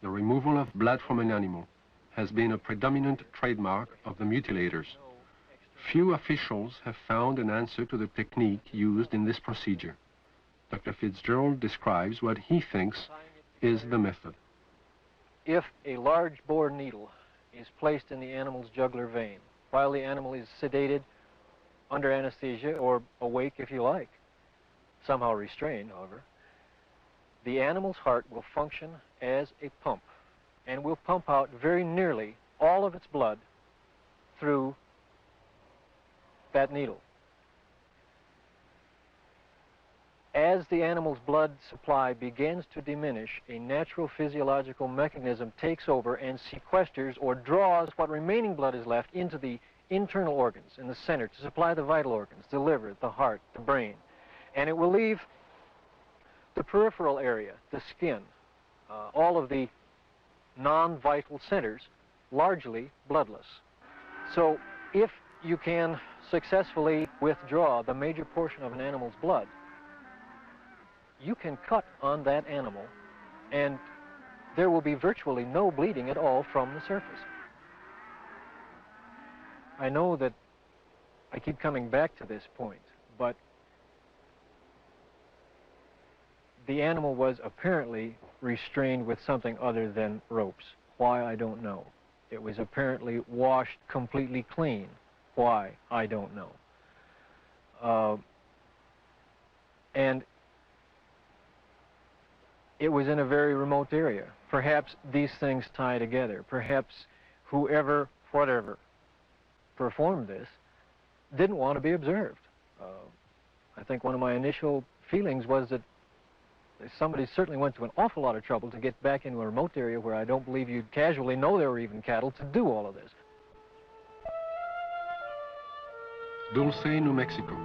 the removal of blood from an animal, has been a predominant trademark of the mutilators. Few officials have found an answer to the technique used in this procedure. Dr. Fitzgerald describes what he thinks is the method. If a large bore needle is placed in the animal's jugular vein while the animal is sedated, under anesthesia, or awake if you like, somehow restrained, however, the animal's heart will function as a pump and will pump out very nearly all of its blood through that needle. As the animal's blood supply begins to diminish, a natural physiological mechanism takes over and sequesters or draws what remaining blood is left into the internal organs in the center to supply the vital organs, the liver, the heart, the brain. And it will leave the peripheral area, the skin, all of the non-vital centers, largely bloodless. So if you can successfully withdraw the major portion of an animal's blood, you can cut on that animal and there will be virtually no bleeding at all from the surface. I know that I keep coming back to this point, but the animal was apparently restrained with something other than ropes. Why, I don't know. It was apparently washed completely clean. Why, I don't know. And it was in a very remote area. Perhaps these things tie together. Perhaps whoever, whatever, performed this didn't want to be observed. I think one of my initial feelings was that somebody certainly went to an awful lot of trouble to get back into a remote area where I don't believe you'd casually know there were even cattle to do all of this. Dulce, New Mexico,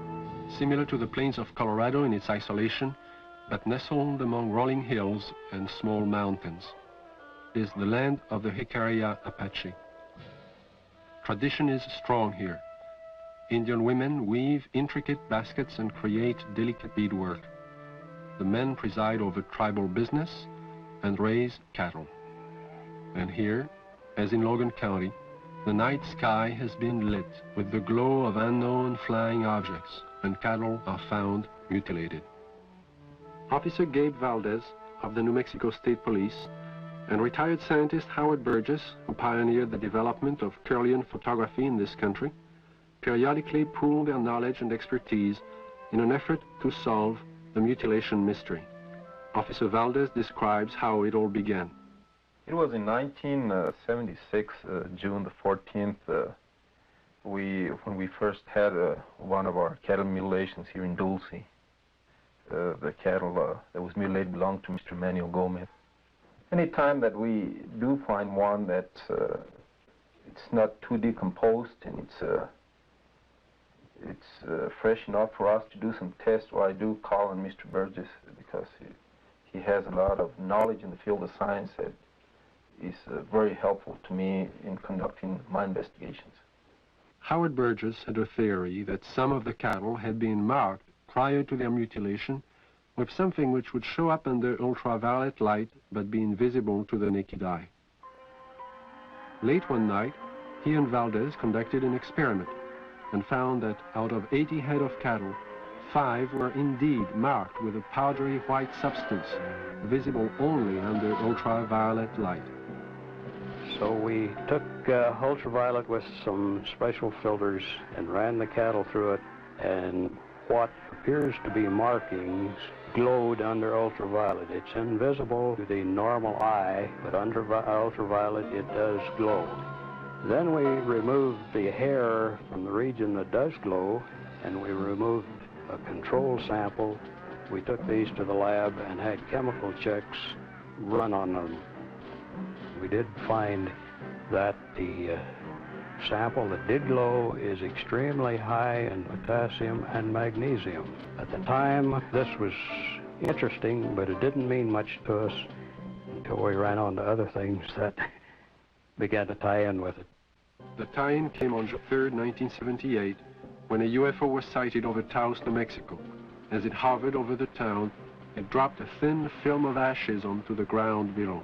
similar to the plains of Colorado in its isolation, but nestled among rolling hills and small mountains, is the land of the Jicarilla Apache. Tradition is strong here. Indian women weave intricate baskets and create delicate beadwork. The men preside over tribal business and raise cattle. And here, as in Logan County, the night sky has been lit with the glow of unknown flying objects, and cattle are found mutilated. Officer Gabe Valdez of the New Mexico State Police and retired scientist Howard Burgess, who pioneered the development of Kirlian photography in this country, periodically pool their knowledge and expertise in an effort to solve the mutilation mystery. Officer Valdez describes how it all began. It was in 1976, June the 14th, when we first had one of our cattle mutilations here in Dulce. The cattle that was mutilated belonged to Mr. Manuel Gomez. Any time that we do find one that it's not too decomposed and it's fresh enough for us to do some tests, well, I do call on Mr. Burgess because he has a lot of knowledge in the field of science that is very helpful to me in conducting my investigations. Howard Burgess had a theory that some of the cattle had been marked prior to their mutilation with something which would show up under ultraviolet light but be invisible to the naked eye. Late one night, he and Valdez conducted an experiment and found that out of 80 head of cattle, 5 were indeed marked with a powdery white substance, visible only under ultraviolet light. So we took ultraviolet with some special filters and ran the cattle through it, and what appears to be markings glowed under ultraviolet. It's invisible to the normal eye, but under ultraviolet it does glow. Then we removed the hair from the region that does glow, and we removed a control sample. We took these to the lab and had chemical checks run on them. We did find that the sample that did glow is extremely high in potassium and magnesium. At the time, this was interesting, but it didn't mean much to us until we ran on to other things that began to tie in with it. The tie-in came on June 3rd, 1978, when a UFO was sighted over Taos, New Mexico. As it hovered over the town, it dropped a thin film of ashes onto the ground below.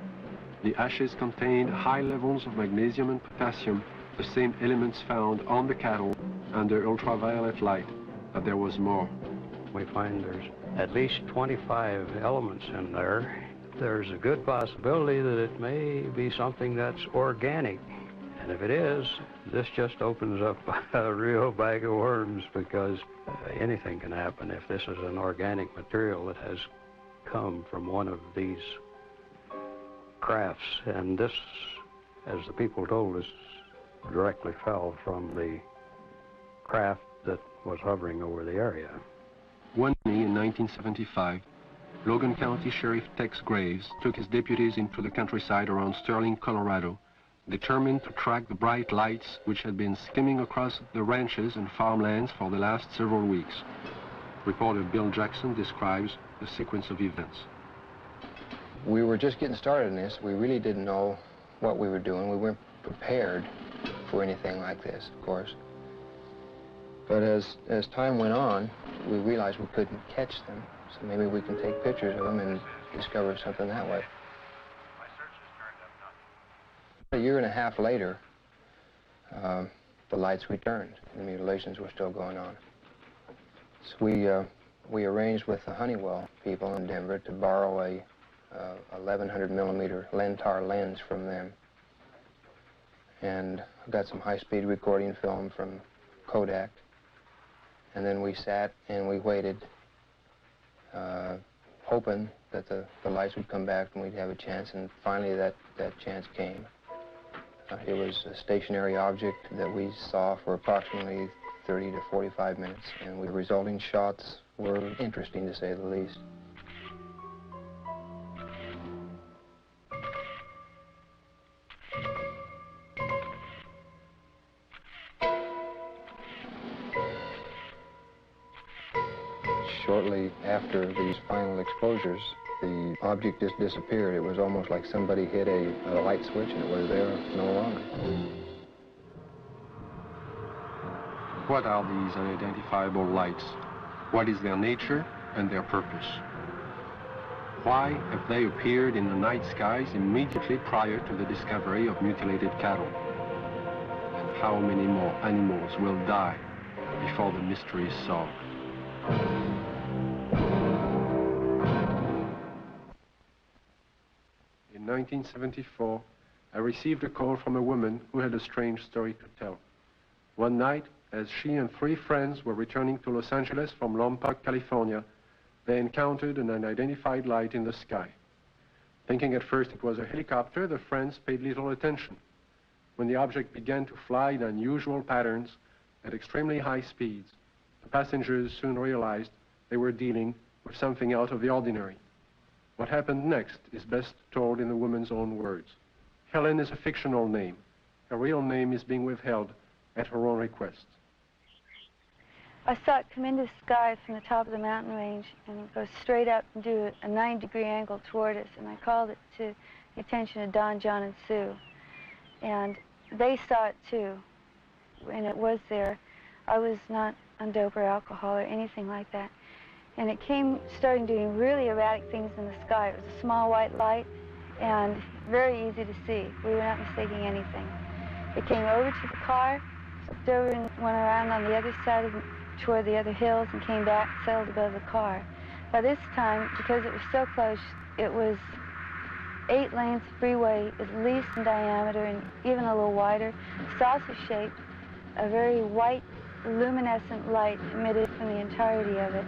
The ashes contained high levels of magnesium and potassium, the same elements found on the cattle under ultraviolet light, but there was more. We find there's at least 25 elements in there. There's a good possibility that it may be something that's organic. And if it is, this just opens up a real bag of worms, because anything can happen if this is an organic material that has come from one of these crafts. And this, as the people told us, directly fell from the craft that was hovering over the area. One day in 1975, Logan County Sheriff Tex Graves took his deputies into the countryside around Sterling, Colorado, determined to track the bright lights which had been skimming across the ranches and farmlands for the last several weeks. Reporter Bill Jackson describes the sequence of events. We were just getting started in this. We really didn't know what we were doing. We weren't prepared for anything like this, of course. But as time went on, we realized we couldn't catch them, so maybe we can take pictures of them and discover something that way. A year and a half later, the lights returned. The mutilations were still going on. So we arranged with the Honeywell people in Denver to borrow a 1100 millimeter Lentar lens from them. And got some high-speed recording film from Kodak. And then we sat and we waited, hoping that the lights would come back and we'd have a chance, and finally that chance came. It was a stationary object that we saw for approximately 30 to 45 minutes, and the resulting shots were interesting, to say the least. Shortly after these final exposures, the object just disappeared. It was almost like somebody hit a light switch and it was there no longer. What are these unidentifiable lights? What is their nature and their purpose? Why have they appeared in the night skies immediately prior to the discovery of mutilated cattle? And how many more animals will die before the mystery is solved? In 1974, I received a call from a woman who had a strange story to tell. One night, as she and 3 friends were returning to Los Angeles from Lompoc, California, they encountered an unidentified light in the sky. Thinking at first it was a helicopter, the friends paid little attention. When the object began to fly in unusual patterns at extremely high speeds, the passengers soon realized they were dealing with something out of the ordinary. What happened next is best told in the woman's own words. Helen is a fictional name. Her real name is being withheld at her own request. I saw it come into the sky from the top of the mountain range and go straight up and do a 9-degree angle toward us, and I called it to the attention of Don, John, and Sue. And they saw it too. and it was there. I was not on dope or alcohol or anything like that. And it started doing really erratic things in the sky. It was a small white light and very easy to see. We were not mistaking anything. It came over to the car, flipped over and went around on the other side toward the other hills and came back, settled above the car. By this time, because it was so close, it was 8 lanes of freeway, at least in diameter and even a little wider, saucer-shaped, a very white, luminescent light emitted from the entirety of it.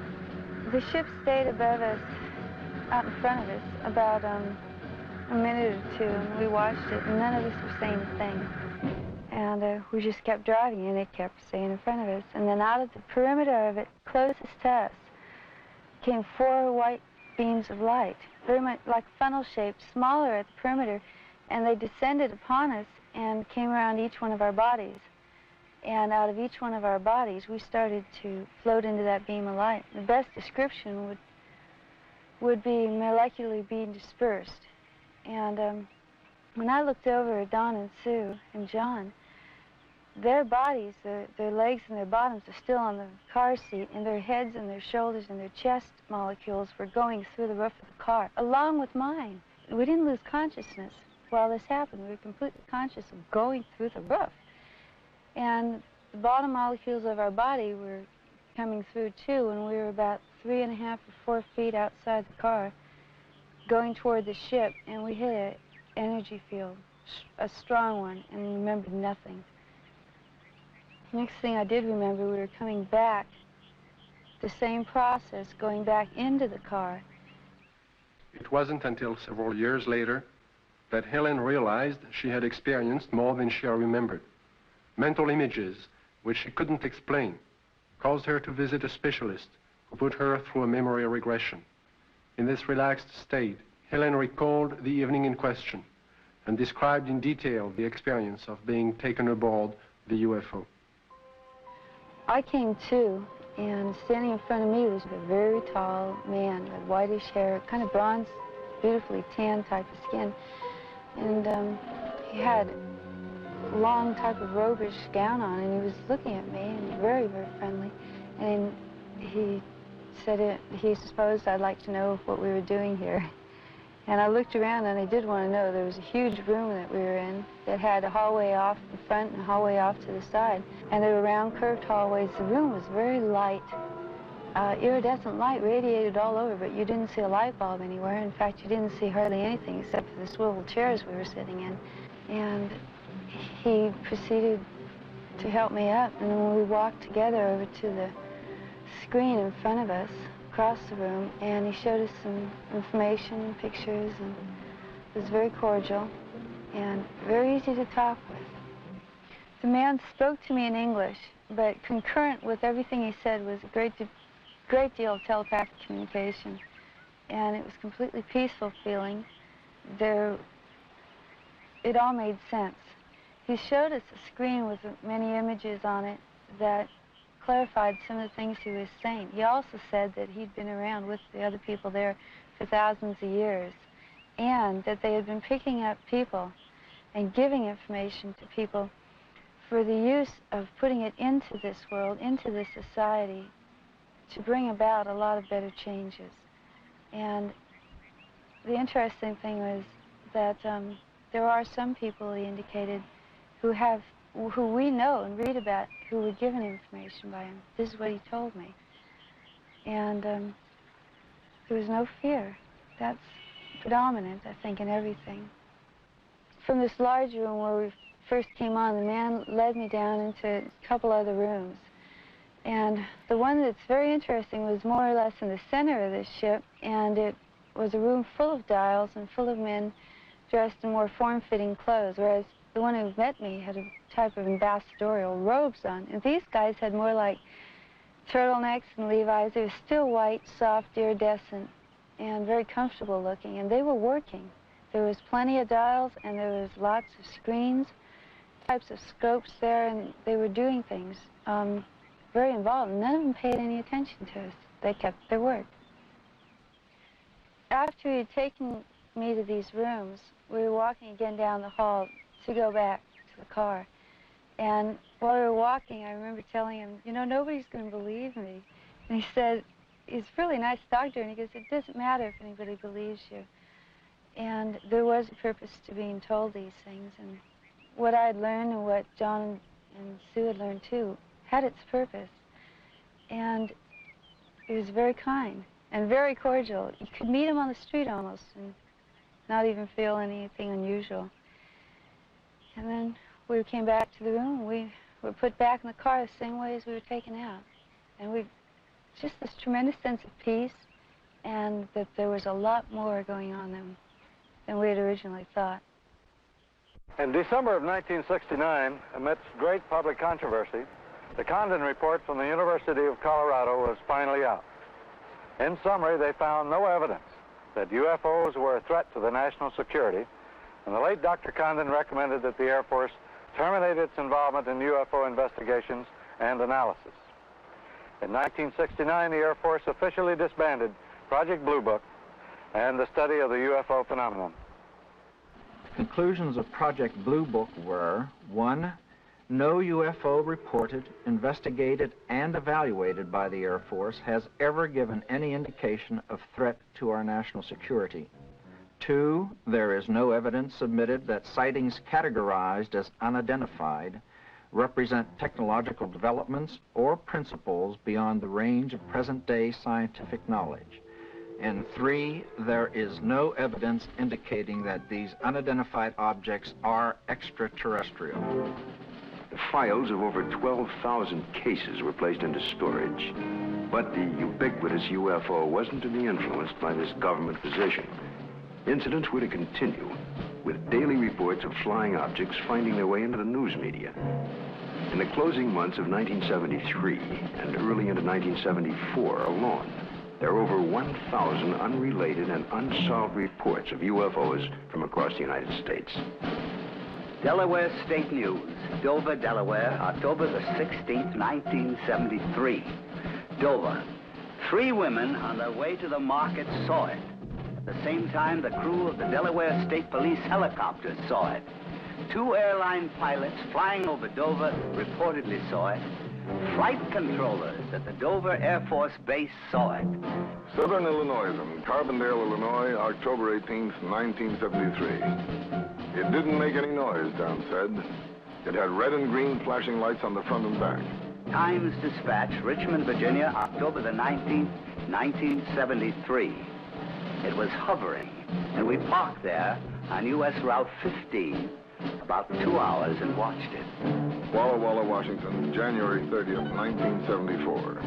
The ship stayed above us, out in front of us, about a minute or two, and we watched it, and none of us were saying a thing. And we just kept driving, and it kept staying in front of us. And then out of the perimeter of it, closest to us, came 4 white beams of light, very much like funnel-shaped, smaller at the perimeter, and they descended upon us and came around each one of our bodies. And out of each one of our bodies, we started to float into that beam of light. The best description would be molecularly being dispersed. And when I looked over at Don and Sue and John, their bodies, their legs and their bottoms are still on the car seat, and their heads and their shoulders and their chest molecules were going through the roof of the car, along with mine. We didn't lose consciousness while this happened. We were completely conscious of going through the roof. And the bottom molecules of our body were coming through too, and we were about 3.5 or 4 feet outside the car, going toward the ship, and we hit an energy field, a strong one, and remembered nothing. Next thing I did remember, we were coming back, the same process, going back into the car. It wasn't until several years later that Helen realized she had experienced more than she remembered. Mental images, which she couldn't explain, caused her to visit a specialist who put her through a memory regression. In this relaxed state, Helen recalled the evening in question and described in detail the experience of being taken aboard the UFO. I came to, and standing in front of me was a very tall man with whitish hair, kind of bronze, beautifully tan type of skin. And he had a long type of robish gown on, and he was looking at me, and very, very friendly. And he said he supposed I'd like to know what we were doing here. And I looked around, and I did want to know. There was a huge room that we were in that had a hallway off the front and a hallway off to the side. And there were round, curved hallways. The room was very light. Iridescent light radiated all over, but you didn't see a light bulb anywhere. In fact, you didn't see hardly anything except for the swivel chairs we were sitting in. And he proceeded to help me up. And then we walked together over to the screen in front of us, across the room, and he showed us some information and pictures, and it was very cordial and very easy to talk with. The man spoke to me in English, but concurrent with everything he said was a great deal of telepathic communication, and it was completely peaceful feeling. It all made sense. He showed us a screen with many images on it that clarified some of the things he was saying. He also said that he'd been around with the other people there for thousands of years, and that they had been picking up people and giving information to people for the use of putting it into this world, into this society, to bring about a lot of better changes. And the interesting thing was that there are some people, he indicated, who we know and read about, who were given information by him. This is what he told me. And there was no fear. That's predominant, I think, in everything. From this large room where we first came on, the man led me down into a couple other rooms. And the one that's very interesting was more or less in the center of this ship, and it was a room full of dials and full of men dressed in more form-fitting clothes, whereas the one who met me had a type of ambassadorial robes on. And these guys had more like turtlenecks and Levi's. They were still white, soft, iridescent, and very comfortable looking. And they were working. There was plenty of dials, and there was lots of screens, types of scopes there, and they were doing things very involved. None of them paid any attention to us. They kept their word. After he had taken me to these rooms, we were walking again down the hall to go back to the car. And while we were walking, I remember telling him, you know, nobody's going to believe me. And he said, he's a really nice doctor, and he goes, it doesn't matter if anybody believes you. And there was a purpose to being told these things, and what I had learned and what John and Sue had learned too had its purpose. And he was very kind and very cordial. You could meet him on the street almost and not even feel anything unusual. And then we came back to the room, and we were put back in the car the same way as we were taken out. And we just this tremendous sense of peace, and that there was a lot more going on than we had originally thought. In December of 1969, amidst great public controversy, the Condon report from the University of Colorado was finally out. In summary, they found no evidence that UFOs were a threat to the national security, and the late Dr. Condon recommended that the Air Force terminate its involvement in UFO investigations and analysis. In 1969, the Air Force officially disbanded Project Blue Book and the study of the UFO phenomenon. Conclusions of Project Blue Book were: 1, no UFO reported, investigated, and evaluated by the Air Force has ever given any indication of threat to our national security. 2, there is no evidence submitted that sightings categorized as unidentified represent technological developments or principles beyond the range of present-day scientific knowledge. And 3, there is no evidence indicating that these unidentified objects are extraterrestrial. The files of over 12,000 cases were placed into storage. But the ubiquitous UFO wasn't to be influenced by this government position. Incidents were to continue, with daily reports of flying objects finding their way into the news media. In the closing months of 1973 and early into 1974 alone, there are over 1,000 unrelated and unsolved reports of UFOs from across the United States. Delaware State News, Dover, Delaware, October the 16th, 1973. Dover. 3 women on their way to the market saw it. At the same time, the crew of the Delaware State Police helicopter saw it. 2 airline pilots flying over Dover reportedly saw it. Flight controllers at the Dover Air Force Base saw it. Southern Illinois and Carbondale, Illinois, October 18th, 1973. It didn't make any noise, Don said. It had red and green flashing lights on the front and back. Times Dispatch, Richmond, Virginia, October the 19th, 1973. It was hovering, and we parked there on U.S. Route 15 about 2 hours and watched it. Walla Walla, Washington, January 30th, 1974.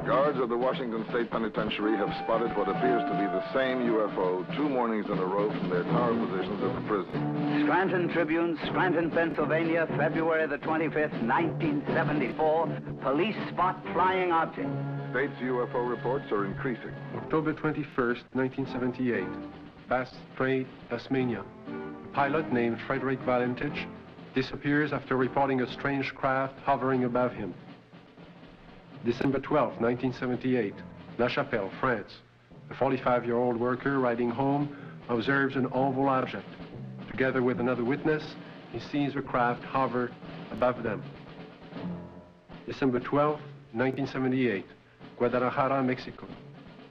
Guards of the Washington State Penitentiary have spotted what appears to be the same UFO 2 mornings in a row from their tower positions at the prison. Scranton Tribune, Scranton, Pennsylvania, February the 25th, 1974. Police spot flying object. State's UFO reports are increasing. October 21st, 1978, Bass Strait, Tasmania. A pilot named Frederick Valentich disappears after reporting a strange craft hovering above him. December 12, 1978, La Chapelle, France. A 45-year-old worker riding home observes an oval object. Together with another witness, he sees the craft hover above them. December 12, 1978, Guadalajara, Mexico.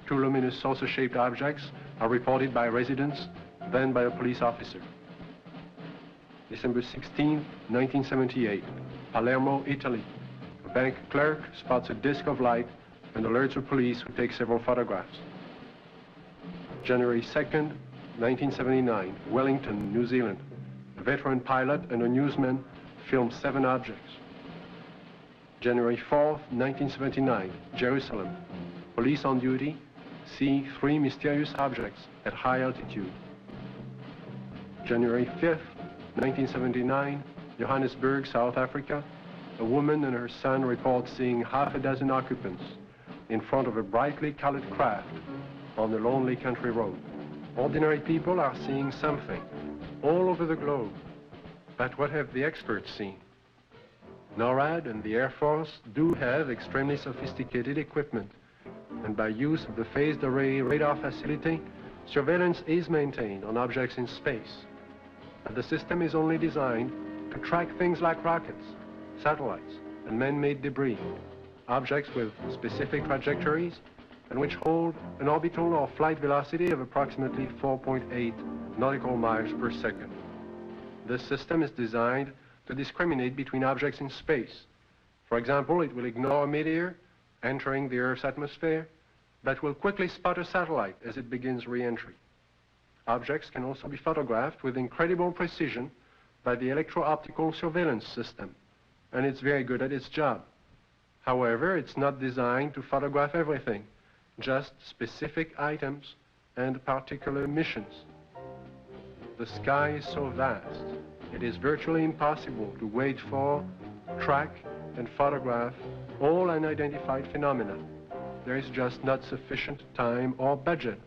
2 luminous saucer-shaped objects are reported by residents, then by a police officer. December 16, 1978, Palermo, Italy. A bank clerk spots a disc of light and alerts the police, who take several photographs. January 2nd, 1979, Wellington, New Zealand. A veteran pilot and a newsman film 7 objects. January 4th, 1979, Jerusalem. Police on duty see 3 mysterious objects at high altitude. January 5th, 1979, Johannesburg, South Africa. A woman and her son report seeing half a dozen occupants in front of a brightly colored craft on the lonely country road. Ordinary people are seeing something all over the globe. But what have the experts seen? NORAD and the Air Force do have extremely sophisticated equipment, and by use of the phased array radar facility, surveillance is maintained on objects in space. But the system is only designed to track things like rockets, satellites, and man-made debris, objects with specific trajectories and which hold an orbital or flight velocity of approximately 4.8 nautical miles per second. This system is designed to discriminate between objects in space. For example, it will ignore a meteor entering the Earth's atmosphere, but will quickly spot a satellite as it begins re-entry. Objects can also be photographed with incredible precision by the electro-optical surveillance system, and it's very good at its job. However, it's not designed to photograph everything, just specific items and particular missions. The sky is so vast, it is virtually impossible to wait for, track, and photograph all unidentified phenomena. There is just not sufficient time or budget.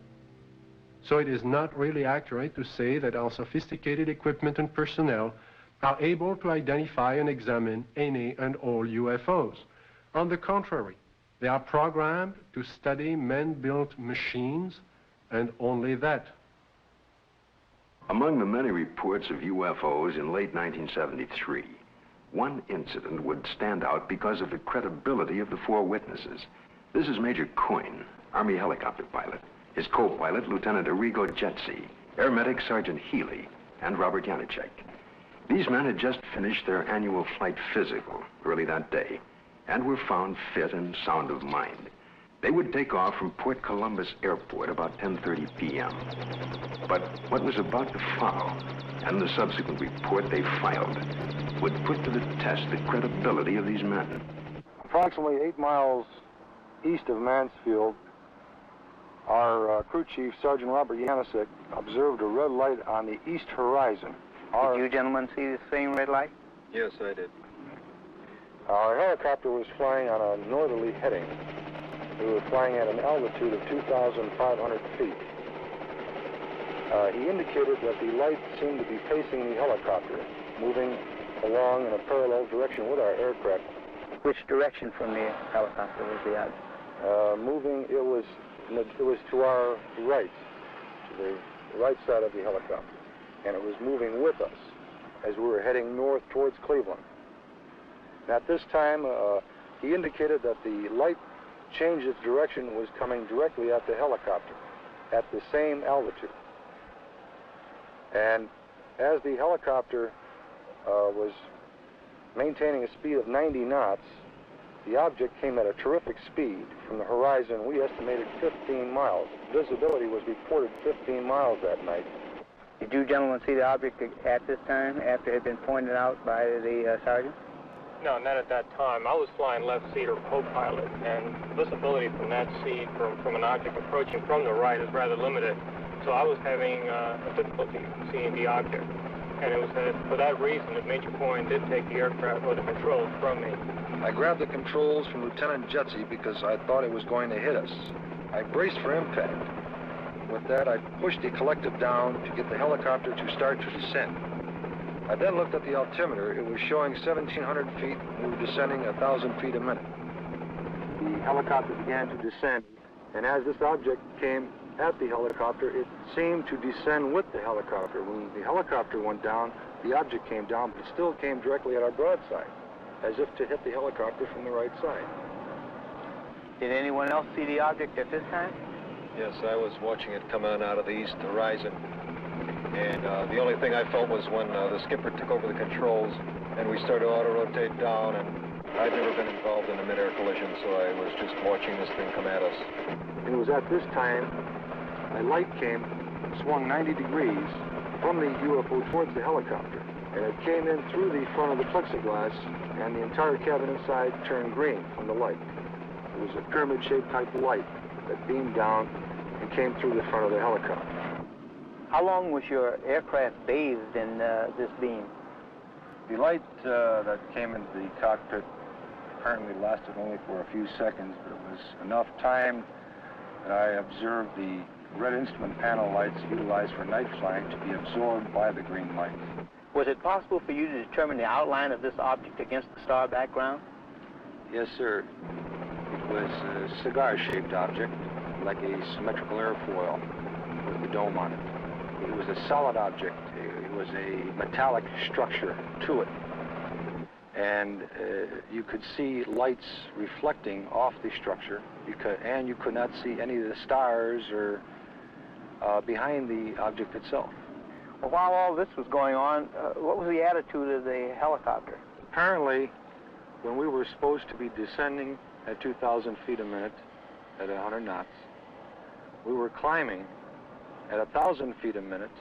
So it is not really accurate to say that our sophisticated equipment and personnel are able to identify and examine any and all UFOs. On the contrary, they are programmed to study man-built machines and only that. Among the many reports of UFOs in late 1973, one incident would stand out because of the credibility of the four witnesses. This is Major Coyne, Army helicopter pilot, his co-pilot, Lieutenant Arrigo Jetsi, Air Medic Sergeant Healy, and Robert Janicek. These men had just finished their annual flight physical early that day and were found fit and sound of mind. They would take off from Port Columbus Airport about 10:30 p.m. But what was about to follow, and the subsequent report they filed, would put to the test the credibility of these men. Approximately 8 miles east of Mansfield, our crew chief, Sergeant Robert Janicek, observed a red light on the east horizon. Did you gentlemen see the same red light? Yes, I did. Our helicopter was flying on a northerly heading. We were flying at an altitude of 2,500 feet. He indicated that the light seemed to be pacing the helicopter, moving along in a parallel direction with our aircraft. Which direction from the helicopter was the object? Moving, it was to our right, to the right side of the helicopter, and it was moving with us as we were heading north towards Cleveland. At this time, he indicated that the light changed its direction, was coming directly at the helicopter at the same altitude. And as the helicopter was maintaining a speed of 90 knots, the object came at a terrific speed from the horizon. We estimated 15 miles. Visibility was reported 15 miles that night. Did you gentlemen see the object at this time, after it had been pointed out by the sergeant? No, not at that time. I was flying left seat or co-pilot, and visibility from that seat from an object approaching from the right is rather limited. So I was having difficulty seeing the object. And it was for that reason that Major Coyne did take the aircraft or the controls from me. I grabbed the controls from Lieutenant Jetsi because I thought it was going to hit us. I braced for impact. With that, I pushed the collective down to get the helicopter to start to descend. I then looked at the altimeter. It was showing 1,700 feet. We were descending 1,000 feet a minute. The helicopter began to descend, and as this object came at the helicopter, it seemed to descend with the helicopter. When the helicopter went down, the object came down, but it still came directly at our broadside, as if to hit the helicopter from the right side. Did anyone else see the object at this time? Yes, I was watching it come on out of the east horizon. And the only thing I felt was when the skipper took over the controls and we started to auto-rotate down, and I'd never been involved in a mid-air collision, so I was just watching this thing come at us. It was at this time a light came, swung 90 degrees from the UFO towards the helicopter, and it came in through the front of the plexiglass, and the entire cabin inside turned green from the light. It was a pyramid-shaped type light that beamed down and came through the front of the helicopter. How long was your aircraft bathed in this beam? The light that came into the cockpit apparently lasted only for a few seconds, but it was enough time that I observed the red instrument panel lights utilized for night flying to be absorbed by the green light. Was it possible for you to determine the outline of this object against the star background? Yes, sir. It was a cigar-shaped object, like a symmetrical airfoil with the dome on it. It was a solid object. It was a metallic structure to it. and you could see lights reflecting off the structure, and you could not see any of the stars or behind the object itself. Well, while all this was going on, what was the attitude of the helicopter? Apparently, when we were supposed to be descending at 2,000 feet a minute at 100 knots, we were climbing at 1,000 feet a minute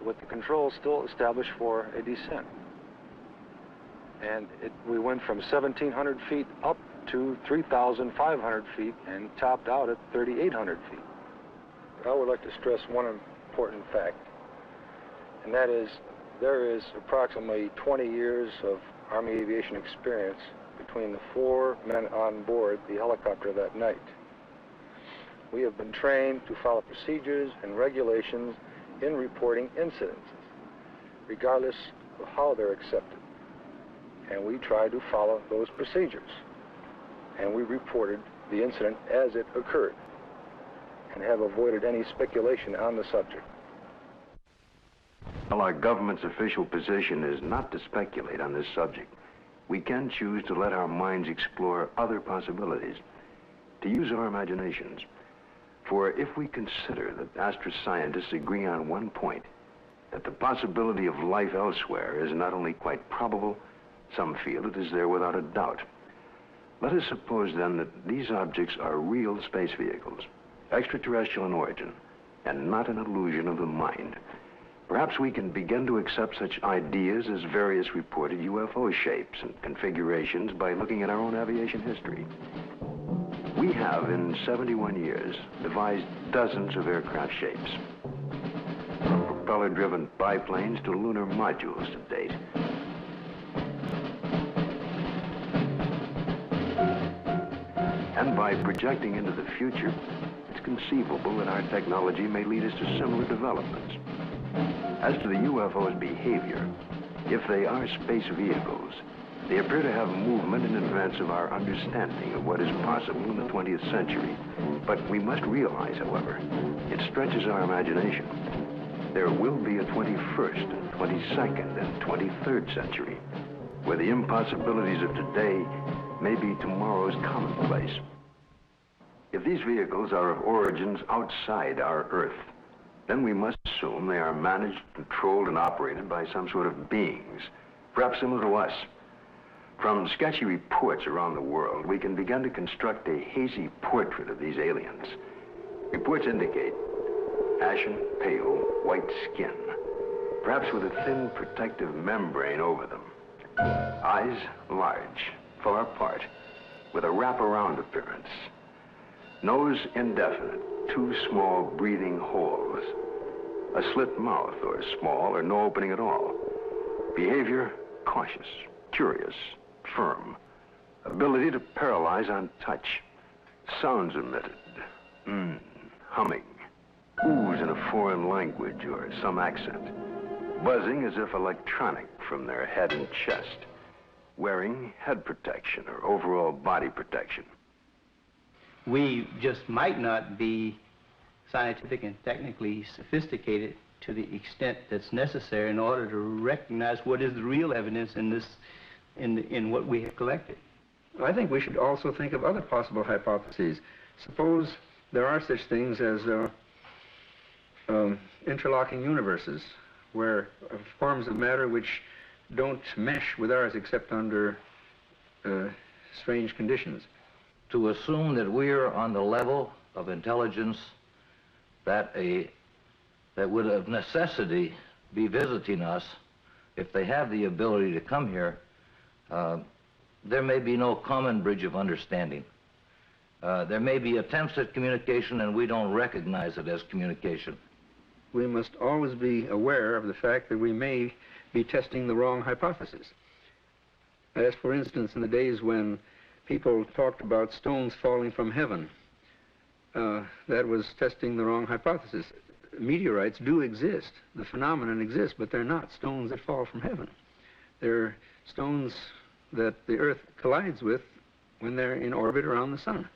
with the controls still established for a descent. And we went from 1,700 feet up to 3,500 feet and topped out at 3,800 feet. I would like to stress one important fact, and that is there is approximately 20 years of Army aviation experience between the 4 men on board the helicopter that night. We have been trained to follow procedures and regulations in reporting incidents, regardless of how they're accepted. And we tried to follow those procedures. And we reported the incident as it occurred and have avoided any speculation on the subject. While our government's official position is not to speculate on this subject, we can choose to let our minds explore other possibilities, to use our imaginations. For if we consider that astroscientists agree on one point, that the possibility of life elsewhere is not only quite probable, some feel it is there without a doubt. Let us suppose then that these objects are real space vehicles, extraterrestrial in origin, and not an illusion of the mind. Perhaps we can begin to accept such ideas as various reported UFO shapes and configurations by looking at our own aviation history. We have, in 71 years, devised dozens of aircraft shapes, from propeller-driven biplanes to lunar modules to date. And by projecting into the future, it's conceivable that our technology may lead us to similar developments. As to the UFO's behavior, if they are space vehicles, they appear to have movement in advance of our understanding of what is possible in the 20th century. But we must realize, however, it stretches our imagination. There will be a 21st and 22nd and 23rd century, where the impossibilities of today may be tomorrow's commonplace. If these vehicles are of origins outside our Earth, then we must assume they are managed, controlled, and operated by some sort of beings, perhaps similar to us. From sketchy reports around the world, we can begin to construct a hazy portrait of these aliens. Reports indicate ashen, pale, white skin, perhaps with a thin protective membrane over them. Eyes large, far apart, with a wraparound appearance. Nose indefinite, 2 small breathing holes. A slit mouth, or small, or no opening at all. Behavior, cautious, curious, firm. Ability to paralyze on touch. Sounds emitted. Humming. Oohs in a foreign language or some accent. Buzzing as if electronic from their head and chest. Wearing head protection or overall body protection. We just might not be scientific and technically sophisticated to the extent that's necessary in order to recognize what is the real evidence in this, in what we have collected. I think we should also think of other possible hypotheses. Suppose there are such things as interlocking universes, where forms of matter which don't mesh with ours except under strange conditions. To assume that we're on the level of intelligence that would of necessity be visiting us, if they have the ability to come here, there may be no common bridge of understanding. There may be attempts at communication and we don't recognize it as communication. We must always be aware of the fact that we may be testing the wrong hypothesis. As for instance, in the days when people talked about stones falling from heaven, that was testing the wrong hypothesis. Meteorites do exist. The phenomenon exists, but they're not stones that fall from heaven. They're stones that the Earth collides with when they're in orbit around the sun.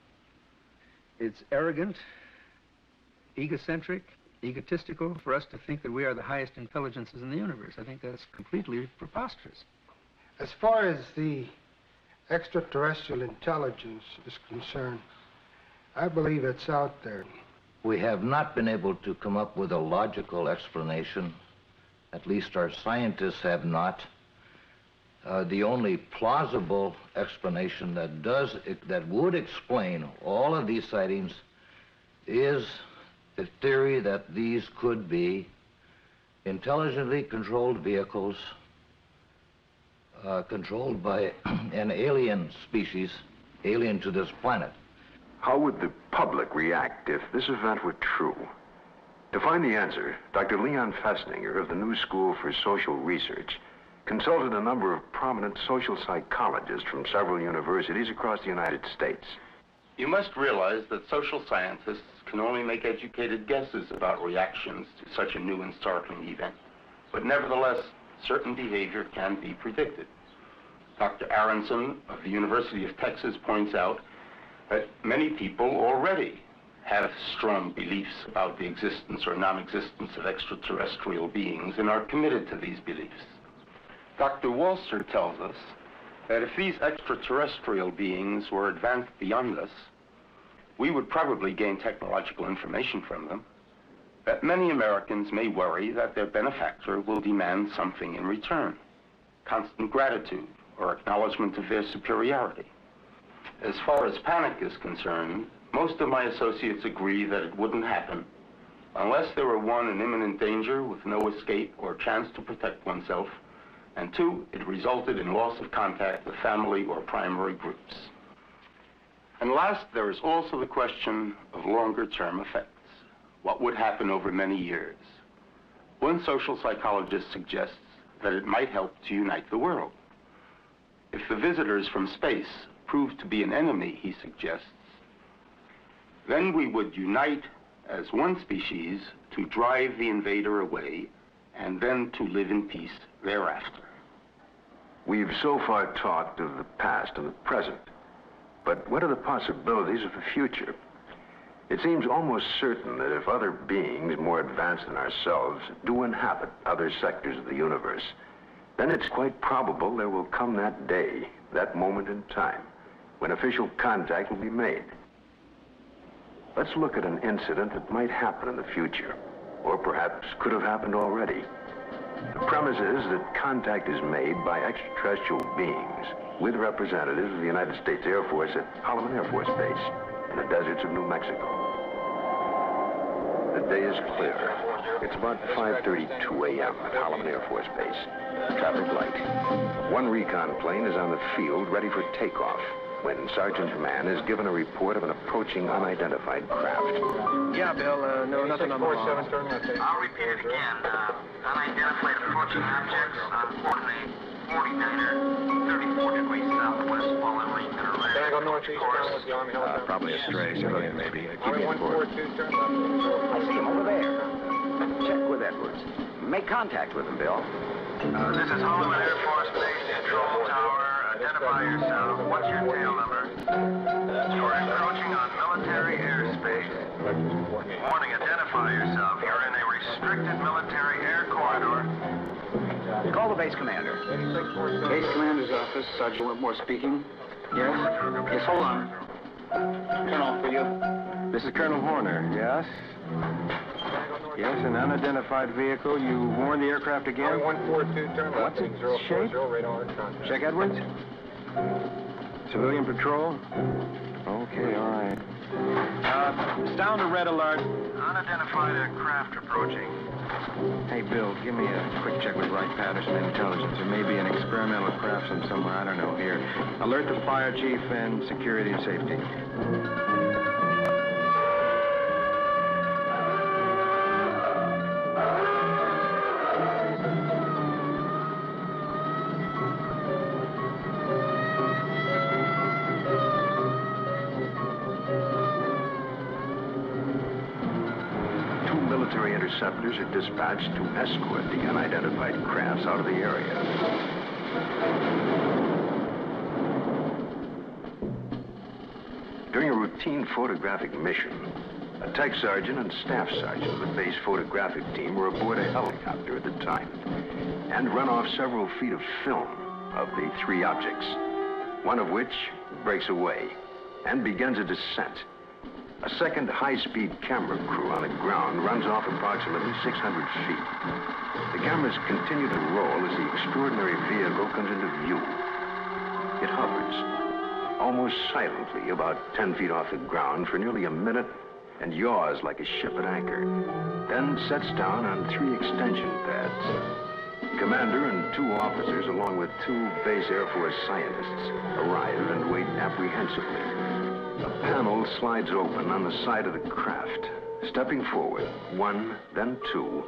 It's arrogant, egocentric, egotistical for us to think that we are the highest intelligences in the universe. I think that's completely preposterous. As far as the extraterrestrial intelligence is concerned, I believe it's out there. We have not been able to come up with a logical explanation. At least our scientists have not. The only plausible explanation that would explain all of these sightings is the theory that these could be intelligently controlled vehicles controlled by an alien species, alien to this planet. How would the public react if this event were true? To find the answer, Dr. Leon Festinger of the New School for Social Research consulted a number of prominent social psychologists from several universities across the United States. You must realize that social scientists can only make educated guesses about reactions to such a new and startling event. But nevertheless, certain behavior can be predicted. Dr. Aronson of the University of Texas points out that many people already have strong beliefs about the existence or non-existence of extraterrestrial beings and are committed to these beliefs. Dr. Walser tells us that if these extraterrestrial beings were advanced beyond us, we would probably gain technological information from them, that many Americans may worry that their benefactor will demand something in return, constant gratitude or acknowledgement of their superiority. As far as panic is concerned, most of my associates agree that it wouldn't happen unless there were, one, an imminent danger with no escape or chance to protect oneself, and two, it resulted in loss of contact with family or primary groups. And last, there is also the question of longer-term effects. What would happen over many years? One social psychologist suggests that it might help to unite the world. If the visitors from space prove to be an enemy, he suggests, then we would unite as one species to drive the invader away and then to live in peace thereafter. We've so far talked of the past and the present, but what are the possibilities of the future? It seems almost certain that if other beings more advanced than ourselves do inhabit other sectors of the universe, then it's quite probable there will come that day, that moment in time, when official contact will be made. Let's look at an incident that might happen in the future, or perhaps could have happened already. The premise is that contact is made by extraterrestrial beings with representatives of the United States Air Force at Holloman Air Force Base in the deserts of New Mexico. The day is clear. It's about 5:32 a.m. at Holloman Air Force Base. Traffic light. One recon plane is on the field ready for takeoff when Sergeant Mann is given a report of an approaching unidentified craft. Yeah, Bill, no, nothing on the lawn. I'll repeat it again. Unidentified approaching objects on coordinate 49er, 34 degrees southwest, following Lincoln or Can I go northeast with the Army helicopter? Probably a stray civilian, maybe. Keep me informed. I see him over there. Check with Edwards. Make contact with him, Bill. This is Holloman Air Force Base Control Tower. Identify yourself. What's your tail number? You're encroaching on military airspace. Warning, identify yourself. You're in a restricted military air corridor. Call the base commander. Base commander's office, Sergeant Whitmore speaking. Yes? Yes, hold on. Colonel, for you. This is Colonel Horner, yes? Yes, an unidentified vehicle. You warned the aircraft again? 142, turn left. What's its shape? Check Edwards. Civilian patrol? Okay, all right. Sound a red alert. Unidentified aircraft approaching. Hey, Bill, give me a quick check with Wright-Patterson Intelligence. There may be an experimental craft from somewhere, I don't know, here. Alert the fire chief and security and safety. Interceptors are dispatched to escort the unidentified crafts out of the area. During a routine photographic mission, a tech sergeant and staff sergeant of the base photographic team were aboard a helicopter at the time and run off several feet of film of the three objects, one of which breaks away and begins a descent. A second high-speed camera crew on the ground runs off approximately 600 feet. The cameras continue to roll as the extraordinary vehicle comes into view. It hovers, almost silently, about 10 feet off the ground for nearly a minute and yaws like a ship at anchor, then sets down on 3 extension pads. The commander and 2 officers, along with 2 base Air Force scientists, arrive and wait apprehensively. A panel slides open on the side of the craft. Stepping forward, 1, then 2,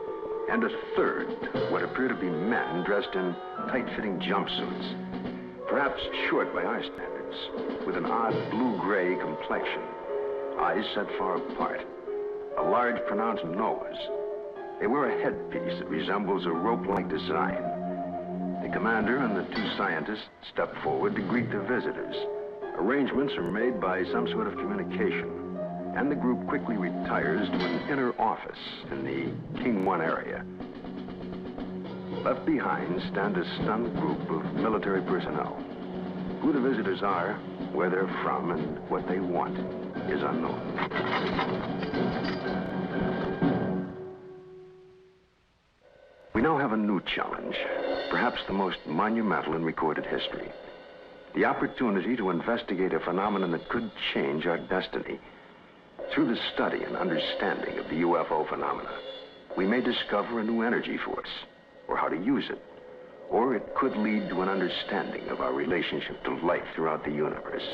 and a third, what appear to be men dressed in tight-fitting jumpsuits, perhaps short by our standards, with an odd blue-gray complexion, eyes set far apart, a large pronounced nose. They wear a headpiece that resembles a rope-like design. The commander and the 2 scientists step forward to greet the visitors. Arrangements are made by some sort of communication, and the group quickly retires to an inner office in the King 1 area. Left behind stand a stunned group of military personnel. Who the visitors are, where they're from, and what they want is unknown. We now have a new challenge, perhaps the most monumental in recorded history. The opportunity to investigate a phenomenon that could change our destiny. Through the study and understanding of the UFO phenomena, we may discover a new energy force, or how to use it. Or it could lead to an understanding of our relationship to life throughout the universe.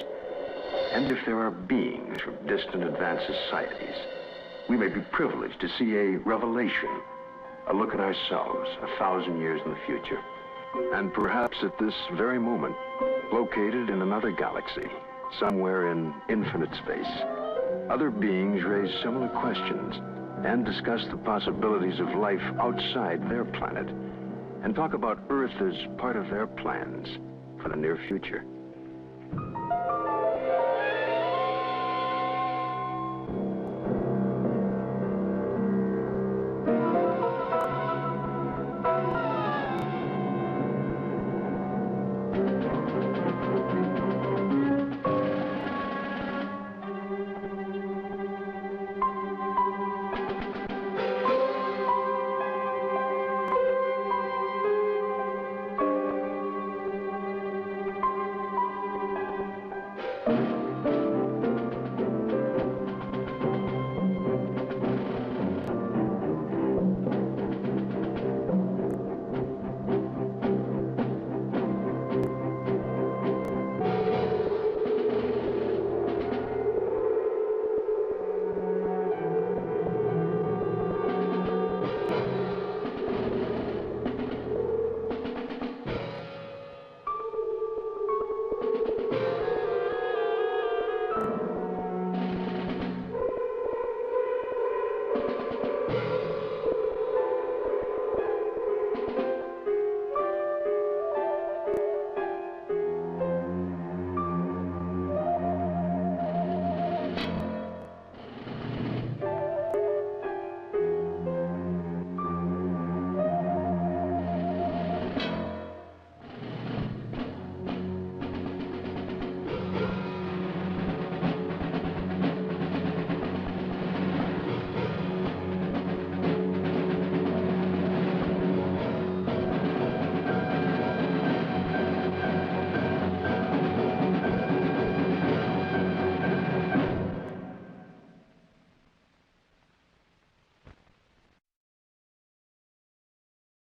And if there are beings from distant advanced societies, we may be privileged to see a revelation, a look at ourselves 1,000 years in the future. And perhaps at this very moment, located in another galaxy, somewhere in infinite space, other beings raise similar questions and discuss the possibilities of life outside their planet, and talk about Earth as part of their plans for the near future.